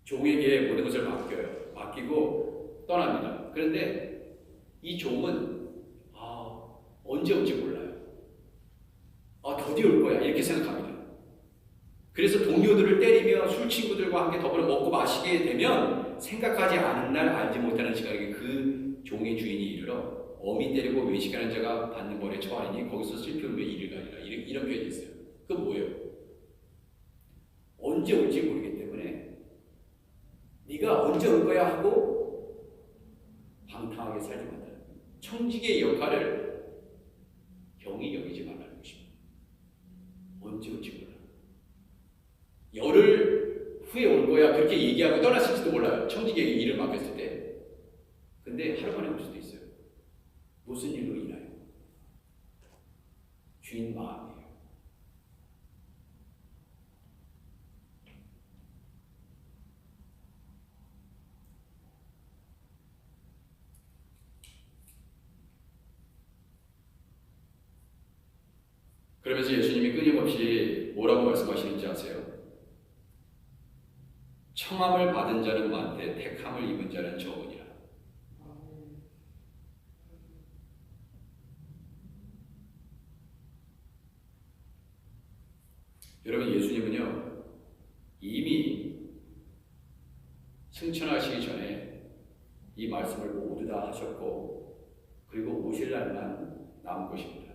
종에게 모든 것을 맡기고 떠납니다. 그런데 이 종은 언제 올지 몰라요. 더디 올 거야, 이렇게 생각합니다. 그래서 동료들을 때리며 술 친구들과 함께 더불어 먹고 마시게 되면 생각하지 않은 날 알지 못하는 시각에 그 종의 주인이 이르러 어미 때리고 외식하는 자가 받는 벌에 처하리니 거기서 슬피 울며 이를 가리라. 이런 표현이 있어요. 그건 뭐예요? 언제 올지 모르기 때문에 네가 언제 올 거야 하고 방탕하게 살지 말라. 청지기의 역할을 경히 여기지 말라는 것입니다. 언제 올지 몰라. 열흘 후에 올 거야 그렇게 얘기하고 떠났을지도 몰라요. 청지기에게 일을 맡겼을 때. 근데 하루 만에 올 수도 있어요. 무슨 일로 인하여? 주인 마음이에요. 그러면서 예수님이 끊임없이 뭐라고 말씀하시는지 아세요? 청함을 받은 자는 많되 택함을 입은 자는 적으니라. 여러분, 예수님은요 이미 승천하시기 전에 이 말씀을 모두 다 하셨고, 그리고 오실 날만 남은 것입니다.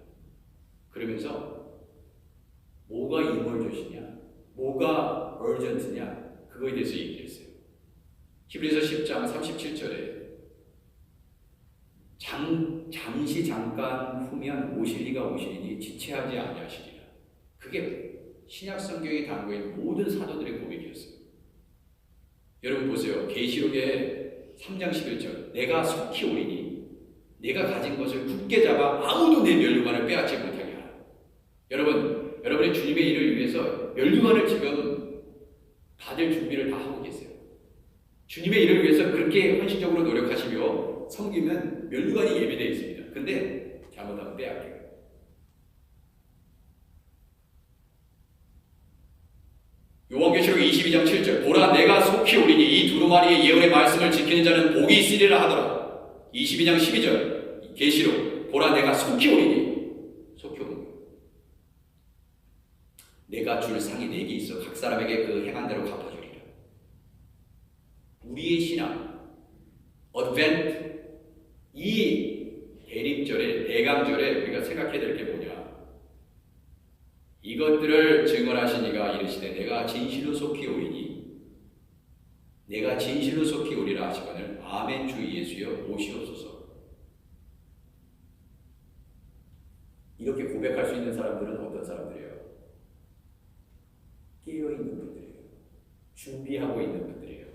그러면서 뭐가 임을 주시냐? 뭐가 urgent냐? 그거에 대해서 얘기를 했어요. 히브리서 10장 37절에 잠시 잠깐 후면 오실 이가 오시리니 지체하지 아니하시리라. 그게 신약 성경에 담겨있는 모든 사도들의 고백이었어요. 여러분 보세요. 계시록의 3장 11절 내가 속히 오리니 내가 가진 것을 굳게 잡아 아무도 내 면류관을 빼앗지 못하게 하라. 여러분의 주님의 일을 위해서 면류관을 지금 받을 준비를 다 하고 계세요. 주님의 일을 위해서 그렇게 헌신적으로 노력하시며 섬기면 면류관이 예비되어 있습니다. 근데 잘못하면 빼앗겨요. 요한계시록 22장 7절 보라 내가 속히 오리니 이 두루마리의 예언의 말씀을 지키는 자는 복이 있으리라 하더라. 22장 12절 계시록 보라 내가 속히 오리니 속히 오는 거예요. 내가 줄 상이 4개 있어 각 사람에게 그 행한 대로 갚아주리라. 우리의 신앙 어드벤트 이 대립절에 대강절에 우리가 생각해야 될 게 뭐냐. 이것들을 증언하신 이가 이르시되 내가 진실로 속히 오리니 내가 진실로 속히 오리라 하시거늘 아멘 주 예수여 오시옵소서. 이렇게 고백할 수 있는 사람들은 어떤 사람들이에요? 깨어있는 분들이에요. 준비하고 있는 분들이에요.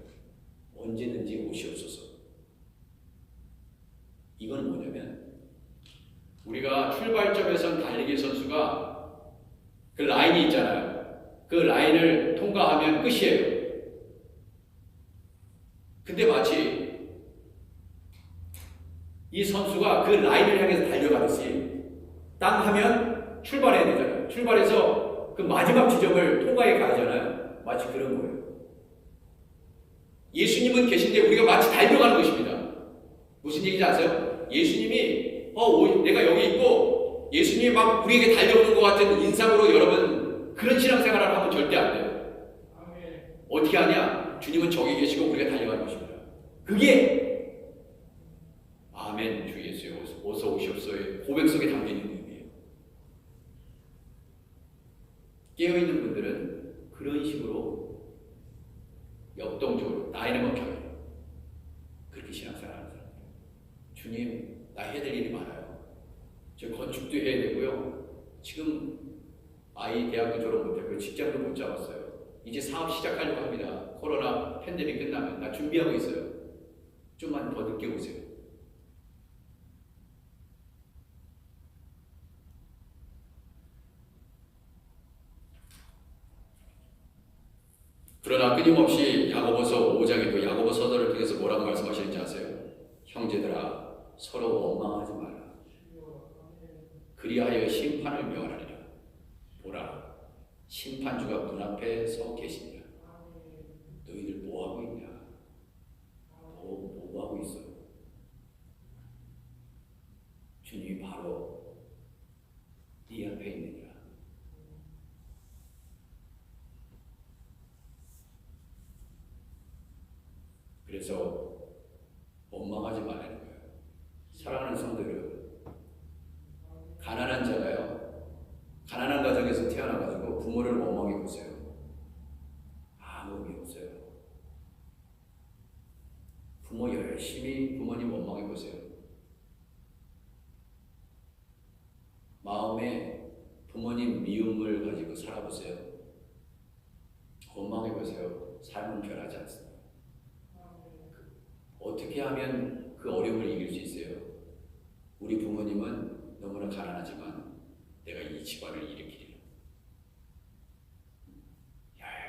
언제든지 오시옵소서. 이건 뭐냐면 우리가 출발점에선 달리기 선수가 그 라인이 있잖아요. 그 라인을 통과하면 끝이에요. 근데 마치 이 선수가 그 라인을 향해서 달려가듯이 땅 하면 출발해야 되잖아요. 출발해서 그 마지막 지점을 통과해 가잖아요. 마치 그런 거예요. 예수님은 계신데 우리가 마치 달려가는 것입니다. 무슨 얘기인지 아세요? 예수님이 내가 여기 있고 예수님이 막 우리에게 달려오는 것 같은 인상으로 여러분 그런 신앙생활을 하면 절대 안 돼요. 어떻게 하냐? 주님은 저기 계시고 우리가 달려가는 것입니다. 그게 아멘 주 예수여 어서 오시옵소서의 고백 속에 담겨있는 의미예요. 깨어있는 분들은 그런 식으로 역동적으로 나이는 먹혀요. 그렇게 신앙생활하는 사람이에요. 주님 나 해야 될 일이 많아요. 저 건축도 해야 되고요. 지금 아이 대학도 졸업 못했고 직장도 못 잡았어요. 이제 사업 시작하려고 합니다. 코로나 팬데믹 끝나면 나 준비하고 있어요. 좀만 더 늦게 오세요. 그러나 끊임없이 야고보서 5장에도 야고보 서서를 통해서 뭐라고 말씀하시는지 아세요? 형제들아 서로 원망하지 마라. 그리하여 심판을 명하리라. 보라 심판주가 문 앞에 서 계시니라. 너희들 뭐하고 있냐? 뭐하고 있어? 주님이 바로 네 앞에 있느니라. 그래서 원망하지 말라는 거예요. 사랑하는 성도들, 가난한 자가요. 가난한 가정에서 태어나가지고 부모를 원망해 보세요. 아무 의미 없어요. 부모 열심히 부모님 원망해 보세요. 마음에 부모님 미움을 가지고 살아보세요. 원망해 보세요. 삶은 변하지 않습니다. 어떻게 하면 그 어려움을 이길 수 있어요? 우리 부모님은 너무나 가난하지만 내가 이 집안을 일으키리라.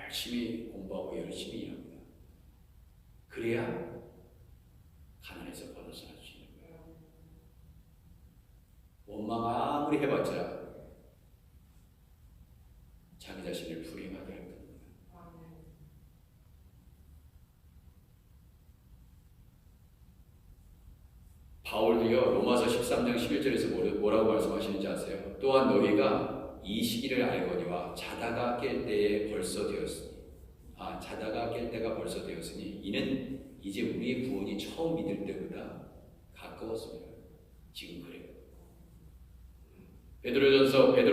열심히 공부하고 열심히 일합니다. 그래야 가난에서 벗어날 수 있는 거예요. 원망 아무리 해봤자 자기 자신을 불행하게 할 겁니다. 바울도요 로마서 13장 11절에서 뭐라고 말씀하시는지 아세요? 또한 너희가 이 시기를 알거니와 자다가 깰 때에 벌써 되었으니 자다가 깰 때가 벌써 되었으니 이는 이제 우리의 구원이 처음 믿을 때보다 가까웠습니다. 지금 그래요. 베드로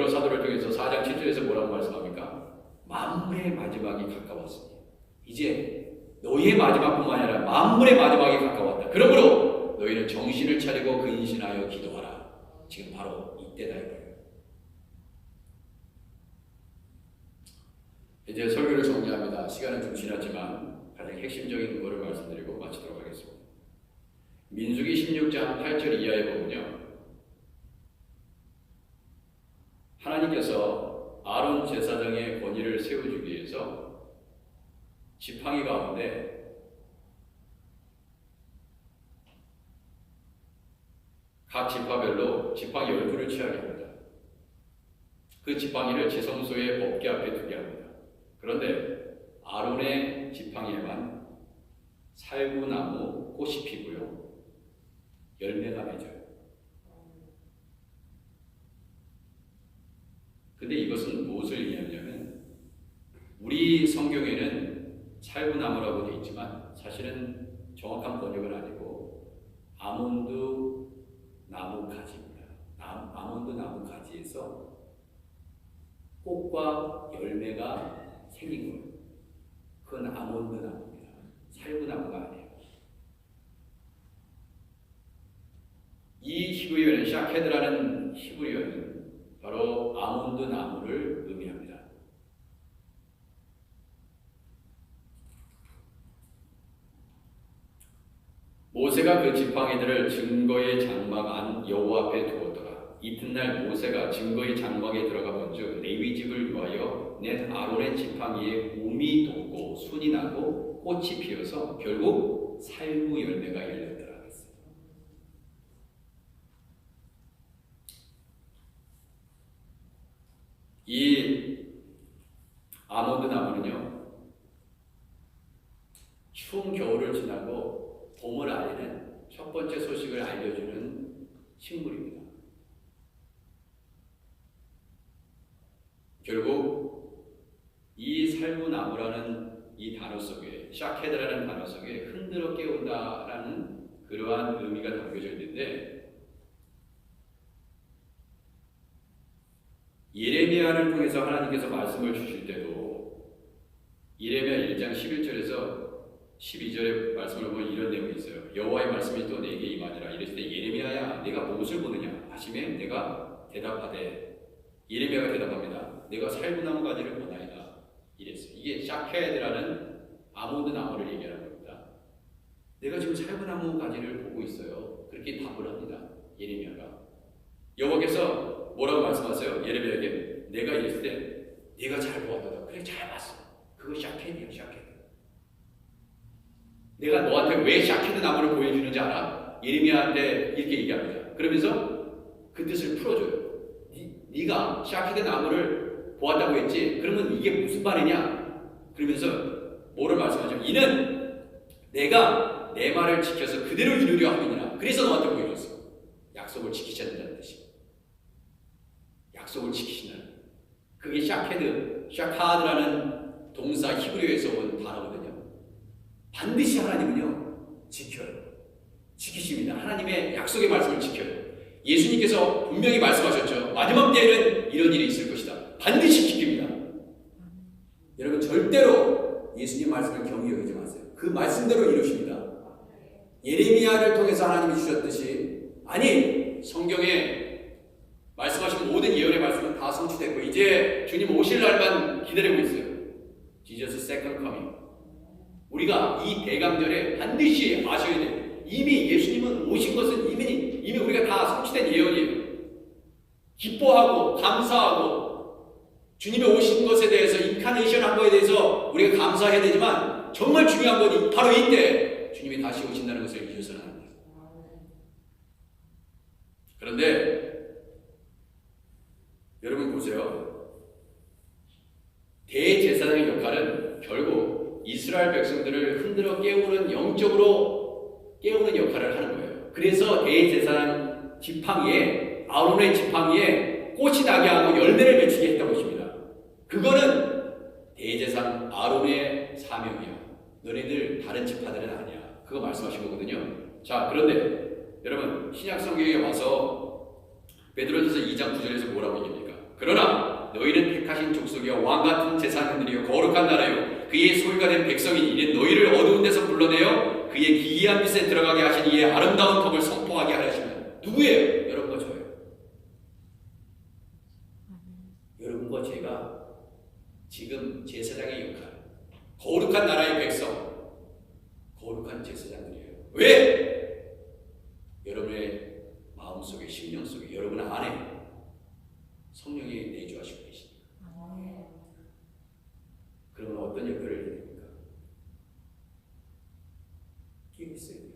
사도를 통해서 4장 7절에서 뭐라고 말씀합니까? 만물의 마지막이 가까웠으니 이제 너희의 마지막뿐만 아니라 만물의 마지막이 가까웠다. 그러므로 너희는 정신을 차리고 근신하여 기도하라. 지금 바로 이때다 이거예요. 이제 설교를 정리합니다. 시간은 좀 지났지만 가장 핵심적인 거를 말씀드리고 마치도록 하겠습니다. 민수기 16장 8절 이하에 보면요, 하나님께서 아론 제사장의 권위를 세워주기 위해서 지팡이 가운데 각 지파별로 지팡이 10개를 취하게 합니다. 그 지팡이를 지성소의 법궤 앞에 두게 합니다. 그런데 아론의 지팡이에만 살구나무 꽃이 피고요, 열매가 맺어요. 근데 이것은 무엇을 의미하냐면, 우리 성경에는 살구나무라고 되어 있지만 사실은 정확한 번역은 아니고 아몬드 나무 가지입니다. 아몬드 나무 가지에서 꽃과 열매가 생긴 거예요. 그건 아몬드 나무입니다. 살구나무가 아니에요. 이 히브리어는 샤케드라는 히브리어는 바로 아몬드 나무를 의미합니다. 모세가 그 지팡이들을 증거의 장막 안 여호와 앞에 두었더라. 이튿날 모세가 증거의 장막에 들어가 본즉 레위 집을 위하여 낸 아론의 지팡이에 몸이 돋고 순이 나고 꽃이 피어서 결국 살구 열매가 열렸더라 했어요. 이 아몬드 나무는요, 추운 겨울을 지나고 봄을 알리는 첫 번째 소식을 알려주는 식물입니다. 결국 이 살구나무라는 이 단어 속에, 샤케드라는 단어 속에 흔들어 깨운다라는 그러한 의미가 담겨져 있는데, 예레미야를 통해서 하나님께서 말씀을 주실 때도 예레미야 1장 11절에서 12절의 말씀을 보면 이런 내용이 있어요. 여호와의 말씀이 또 내게 임하니라. 이랬을 때 예레미야야 네가 무엇을 보느냐 하시면 내가 대답하되, 예레미야가 대답합니다. 내가 살구나무 가지를 보나이다. 이랬어요. 이게 샤케드라는 아몬드 나무를 얘기하는 겁니다. 내가 지금 살구나무 가지를 보고 있어요. 그렇게 답을 합니다. 예레미야가. 여호와께서 뭐라고 말씀하세요? 예레미야에게 내가 이랬을 때 네가 잘 보았다. 그래, 잘 봤어. 그거 샤케드야, 샤케드. 내가 너한테 왜 샤케드 나무를 보여주는지 알아? 예레미야한테 이렇게 얘기합니다. 그러면서 그 뜻을 풀어줘요. 네가 샤케드 나무를 보았다고 했지? 그러면 이게 무슨 말이냐? 그러면서 뭐를 말씀하죠? 이는 내가 내 말을 지켜서 그대로 이루려 함이니라. 그래서 너한테 보여줬어. 약속을 지키셔야 된다는 뜻이에요. 약속을 지키시는, 그게 샤카드라는 동사 히브리어에서 온 단어거든요. 반드시 하나님은요 지켜요. 지키십니다. 하나님의 약속의 말씀을 지켜요. 예수님께서 분명히 말씀하셨죠. 마지막 때에는 이런 일이 있을 것이다. 반드시 지킵니다. 여러분 절대로 예수님 말씀을 경히 여기지 마세요. 그 말씀대로 이루십니다. 예레미야를 통해서 하나님이 주셨듯이, 아니 성경에 말씀하신 모든 예언의 말씀은 다 성취됐고 이제 주님 오실 날만 기다리고 있어요. Jesus second coming. 우리가 이 대강절에 반드시 아셔야 돼요. 이미 예수님은 오신 것은 이미 우리가 다 성취된 예언이에요. 기뻐하고 감사하고 주님이 오신 것에 대해서, 인카네이션 한 거에 대해서 우리가 감사해야 되지만, 정말 중요한 건 바로 이때 주님이 다시 오신다는 것을 잊어서는 안 돼요. 그런데 여러분 보세요. 대제사장의 역할은 결국 이스라엘 백성들을 흔들어 깨우는, 영적으로 깨우는 역할을 하는 거예요. 그래서 대제사장 지팡이에, 아론의 지팡이에 꽃이 나게 하고 열매를 맺히게 했다고 하십니다. 그거는 대제사장 아론의 사명이야. 너네들 다른 지파들은 아니야. 그거 말씀하신 거거든요. 자, 그런데 여러분 신약 성경에 와서 베드로전서 2장 9절에서 뭐라고 얘기합니까? 그러나 너희는 택하신 족속이요 왕같은 제사장들이요 거룩한 나라요 그의 소유가 된 백성이니 이는 너희를 어두운 데서 불러내어 그의 기이한 빛에 들어가게 하신 이의 아름다운 덕을 선포하게 하시는 누구예요? 여러분과 저예요. 여러분과 제가 지금 제사장의 역할, 거룩한 나라의 백성, 거룩한 제사장들이에요. 왜? 여러분의 마음속에, 심령 속에, 여러분 안에 성령이 내주하시고 계십니다. 그러면 어떤 역할을 해야 됩니까? 깨어 있어야 돼요.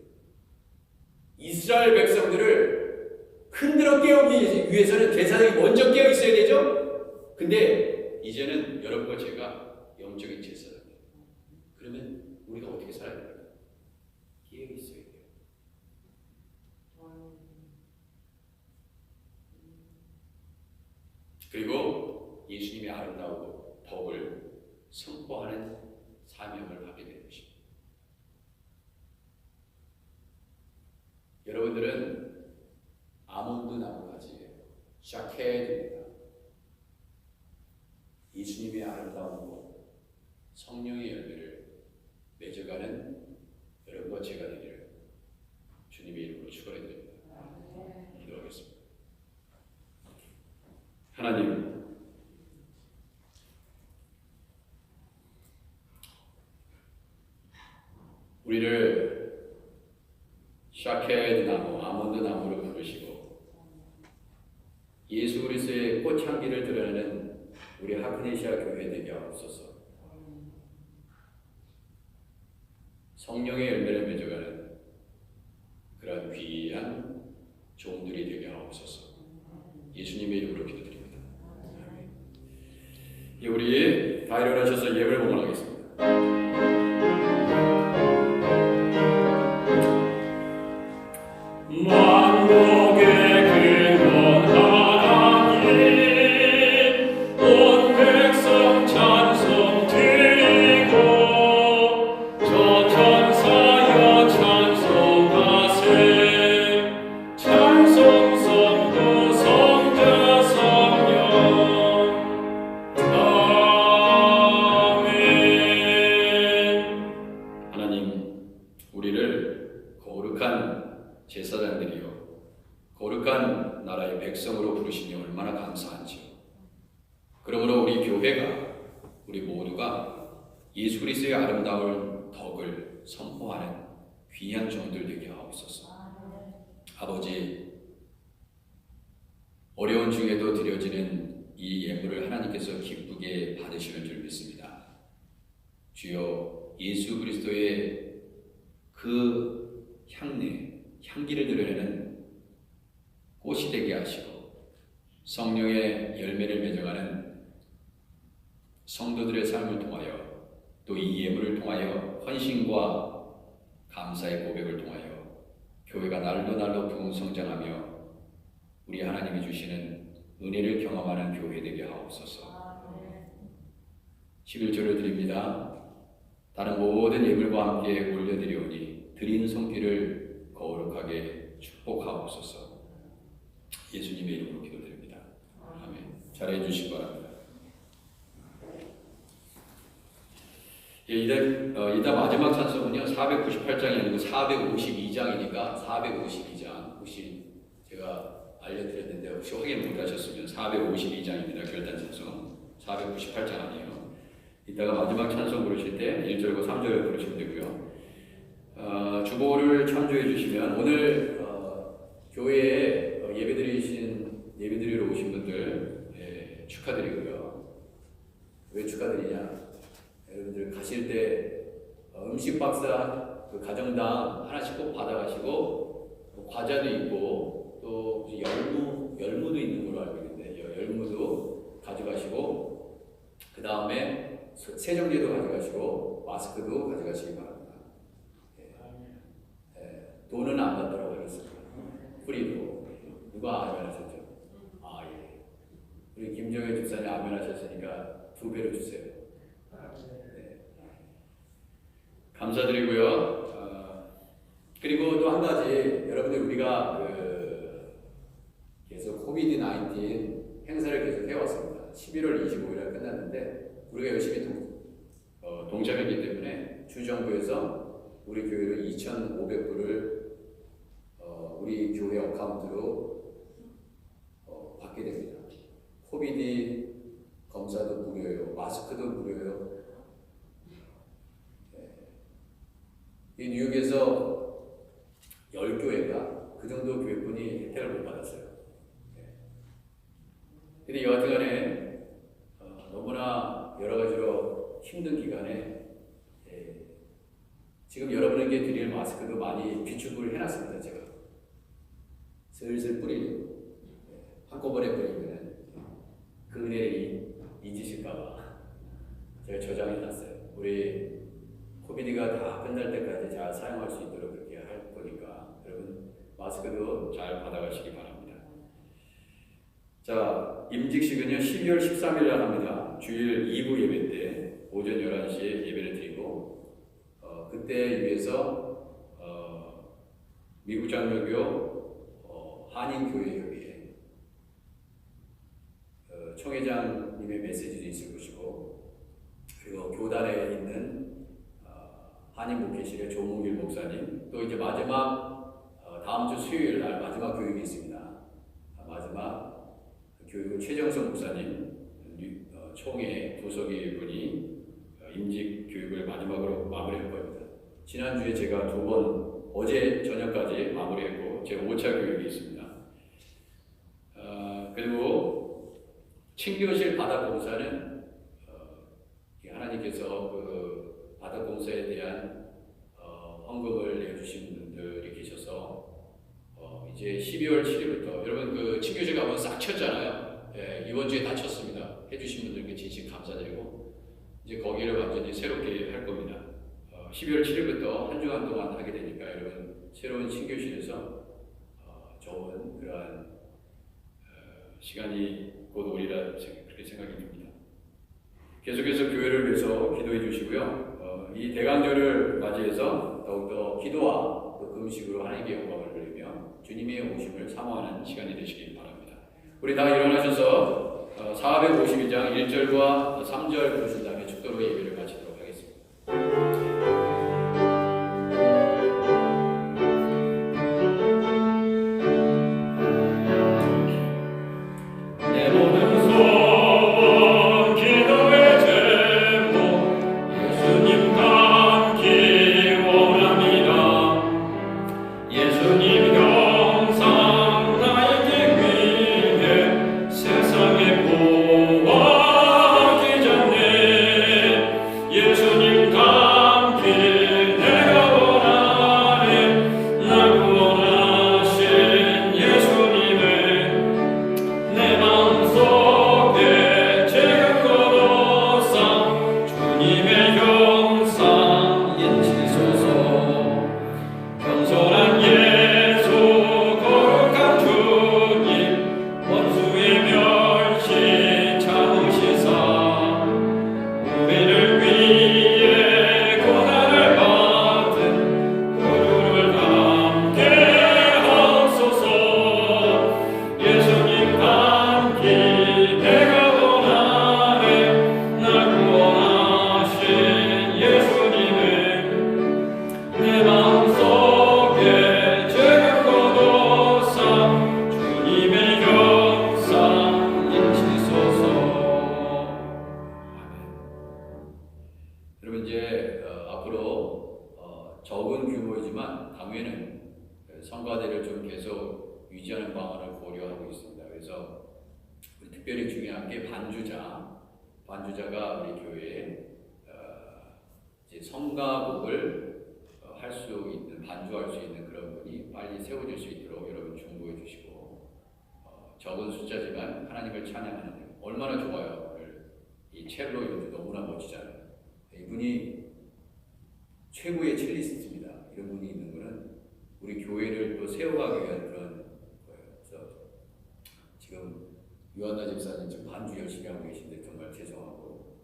이스라엘 백성들을 흔들어 깨우기 위해서는 제사장이 먼저 깨어 있어야 되죠? 근데 이제는 여러분과 제가 영적인 제사장이에요. 그러면 우리가 어떻게 살아야 됩니까? 깨어 있어야 돼요. 그리고 예수님의 아름다운 덕을 선포하는 사명을 받게 되는 것입니다. 여러분들은 아몬드 나무가지예요. 샤케드입니다. 예수님의 아름다운 것, 성령의 열매를 맺어가는 여러분과 제가 되기를 주님의 이름으로 축원해드립니다. 기도하겠습니다. 하나님, 우리를 샤케드 나무, 아몬드 나무로 부르시고 예수 그리스도의 꽃향기를 드러내는 우리 하크네시아 교회 되게 하옵소서. 성령의 열매를 맺어가는 그런 귀한 종들이 되게 하옵소서. 예수님의 이름으로 기도드립니다. 아멘. 우리 다 일어나셔서 예배를 봉헌하겠습니다. 만국의 근원 하나님 온 백성 찬송 드리고 저 천사여 찬송하세 찬송 성부 성자 성령 아멘. 하나님, 우리를 거룩한 제사장들이요 거룩한 나라의 백성으로 부르시니 얼마나 감사한지요. 그러므로 우리 교회가, 우리 모두가 예수 그리스도의 아름다운 덕을 선포하는 귀한 종들 되게 하옵소서. 아버지, 어려운 중에도 드려지는 이 예물을 하나님께서 기쁘게 받으시는 줄 믿습니다. 주여, 예수 그리스도의 그 향기를 드러내는 꽃이 되게 하시고 성령의 열매를 맺어가는 성도들의 삶을 통하여 또 이 예물을 통하여 헌신과 감사의 고백을 통하여 교회가 날로 날로 풍성장하며 우리 하나님이 주시는 은혜를 경험하는 교회 되게 하옵소서. 11조를 드립니다. 다른 모든 예물과 함께 올려드리오니 드린 손길을 거룩하게 축복하옵소서. 예수님의 이름으로 기도드립니다. 아멘. 잘해 주시기 바랍니다. 이따 마지막 찬송은요 498장이 아니고 452장이니까 452장 혹시 제가 알려드렸는데 혹시 확인 못하셨으면 452장입니다. 결단 찬송 498장 아니에요. 이따가 마지막 찬송 부르실 때 1절과 3절을 부르시면 되고요. 주보를 참조해 주시면 오늘 교회에 예배드리러 오신 분들 축하드리고요. 왜 축하드리냐? 여러분들 가실 때 음식 박스 그 가정당 하나씩 꼭 받아가시고 과자도 있고 또 열무도 있는 걸로 알고 있는데 열무도 가져가시고 그 다음에 세정제도 가져가시고 마스크도 가져가시기 바랍니다. 돈은 안 받도록 하겠습니다. 프리로. 누가 아멘 하셨죠? 아, 예. 우리 김정혜 집사님 아멘 하셨으니까 2배로 주세요. 네. 감사드리고요. 그리고 또 한 가지, 여러분들 우리가 계속 코비드-19 행사를 계속 해왔습니다. 11월 25일 날 끝났는데 우리가 열심히 동참했기 때문에 주정부에서 우리 교회로 2,500불을 우리 교회 어카운트로 받게 됩니다. 코비드 검사도 무료예요. 마스크도 무료예요. 이 뉴욕에서 10교회가 그 정도 교회분이 혜택을 못 받았어요. 근데 여하튼 간에 너무나 여러 가지로 힘든 기간에 지금 여러분에게 드릴 마스크도 많이 비축을 해놨습니다. 제가 슬슬 뿌리려고 한꺼번에 뿌리면 그 은혜를 잊으실까봐 제가 저장해놨어요. 우리 코비드가 다 끝날 때까지 잘 사용할 수 있도록 그렇게 할 거니까 여러분 마스크도 잘 받아가시기 바랍니다. 자, 임직식은요 12월 13일 날 합니다. 주일 2부 예배 때 오전 11시에 예배를 드리고 그때 위해서 미국 장로교 한인교회협의회 총회장님의 메시지도 있을 것이고 그리고 교단에 있는 한인 목회실의 조문길 목사님 또 이제 마지막 다음 주 수요일 날 마지막 교육이 있습니다. 마지막 교육은 최정성 목사님 총회 부서기 분이 임직 교육을 마지막으로 마무리할 겁니다. 지난주에 제가 2번 어제 저녁까지 마무리했고 제 5차 교육이 있습니다. 그리고 친교실 바닥공사는 하나님께서 그 바닥공사에 대한 헌금을 내주신 분들이 계셔서 이제 12월 7일부터 여러분 그 친교실 가면 싹 쳤잖아요. 이번 주에 다 쳤습니다. 해주신 분들께 진심 감사드리고 이제 거기를 완전히 새롭게 할 겁니다. 12월 7일부터 한 주간 동안 하게 되니까 여러분 새로운 친교실에서 좋은 그러한 시간이 곧 오리라 그렇게 생각이 듭니다. 계속해서 교회를 위해서 기도해 주시고요. 이 대강절을 맞이해서 더욱더 기도와 또 금식으로 하나님께 영광을 돌리며 주님의 오심을 사모하는 시간이 되시길 바랍니다. 우리 다 일어나셔서 452장 1절과 3절 부르신 다음에 축도로 예배를 마치도록 하겠습니다. 여러분 이제 앞으로 적은 규모이지만 당회는 성가대를 좀 계속 유지하는 방안을 고려하고 있습니다. 그래서 특별히 중요한 게 반주자가 우리 교회에 이제 성가곡을 할 수 있는 반주할 수 있는 그런 분이 빨리 세워질 수 있도록 여러분 중보해 주시고 적은 숫자지만 하나님을 찬양하는 얼마나 좋아요. 오늘 이 첼로 연주 너무나 멋지잖아요. 이분이 최고의 첼리스트입니다. 이런 분이 있는 것은 우리 교회를 또 세워가기 위한 그런 거예요. 그래서 지금 유한나 집사님 지금 반주 열심히 하고 계신데 정말 죄송하고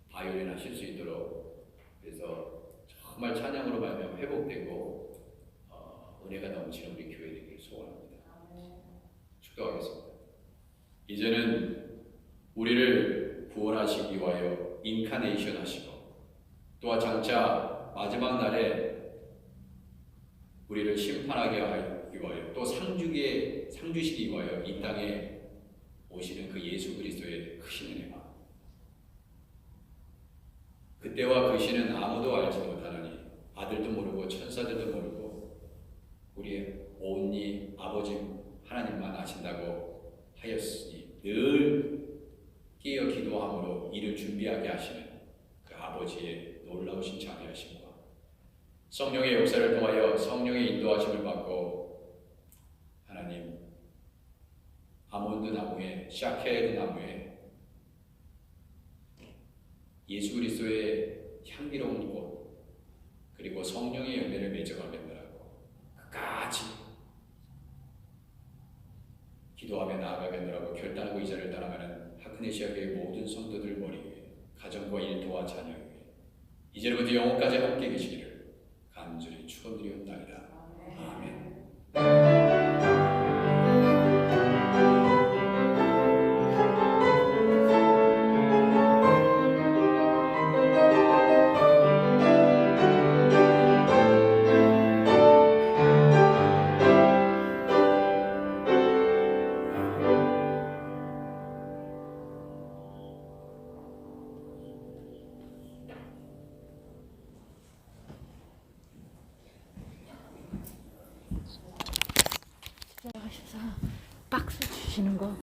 바이올린 하실 수 있도록 그래서 정말 찬양으로 말하면 회복되고 은혜가 넘치는 우리 교회 되길 소원합니다. 축도하겠습니다. 이제는 우리를 구원하시기 위하여 인카네이션 하시고 또한 장차 마지막 날에 우리를 심판하게 하기 위하여 또 상주시기 위하여 이 땅에 오시는 그 예수 그리스도의 크신 은혜가 그때와 그 시는 아무도 알지 못하느니 아들도 모르고 천사들도 모르고 우리의 온니 아버지 하나님만 아신다고 하였으니 늘 깨어 기도함으로 이를 준비하게 하시는 그 아버지의 놀라우신 자비하심과 성령의 역사를 통하여 성령의 인도하심을 받고 하나님 아몬드 나무에 샤케드 나무에 예수 그리스도의 향기로운 꽃 그리고 성령의 열매를 맺어가겠느라고 끝까지 기도하며 나아가겠느라고 결단하고 이 자리를 따라가는 하크네시아 교회 모든 성도들 머리 위에 가정과 일터와 자녀 위에 이제부터 영원까지 함께 계시기를 간절히 축원드리옵나이다. 아멘. 하셔서 박수 주시는 거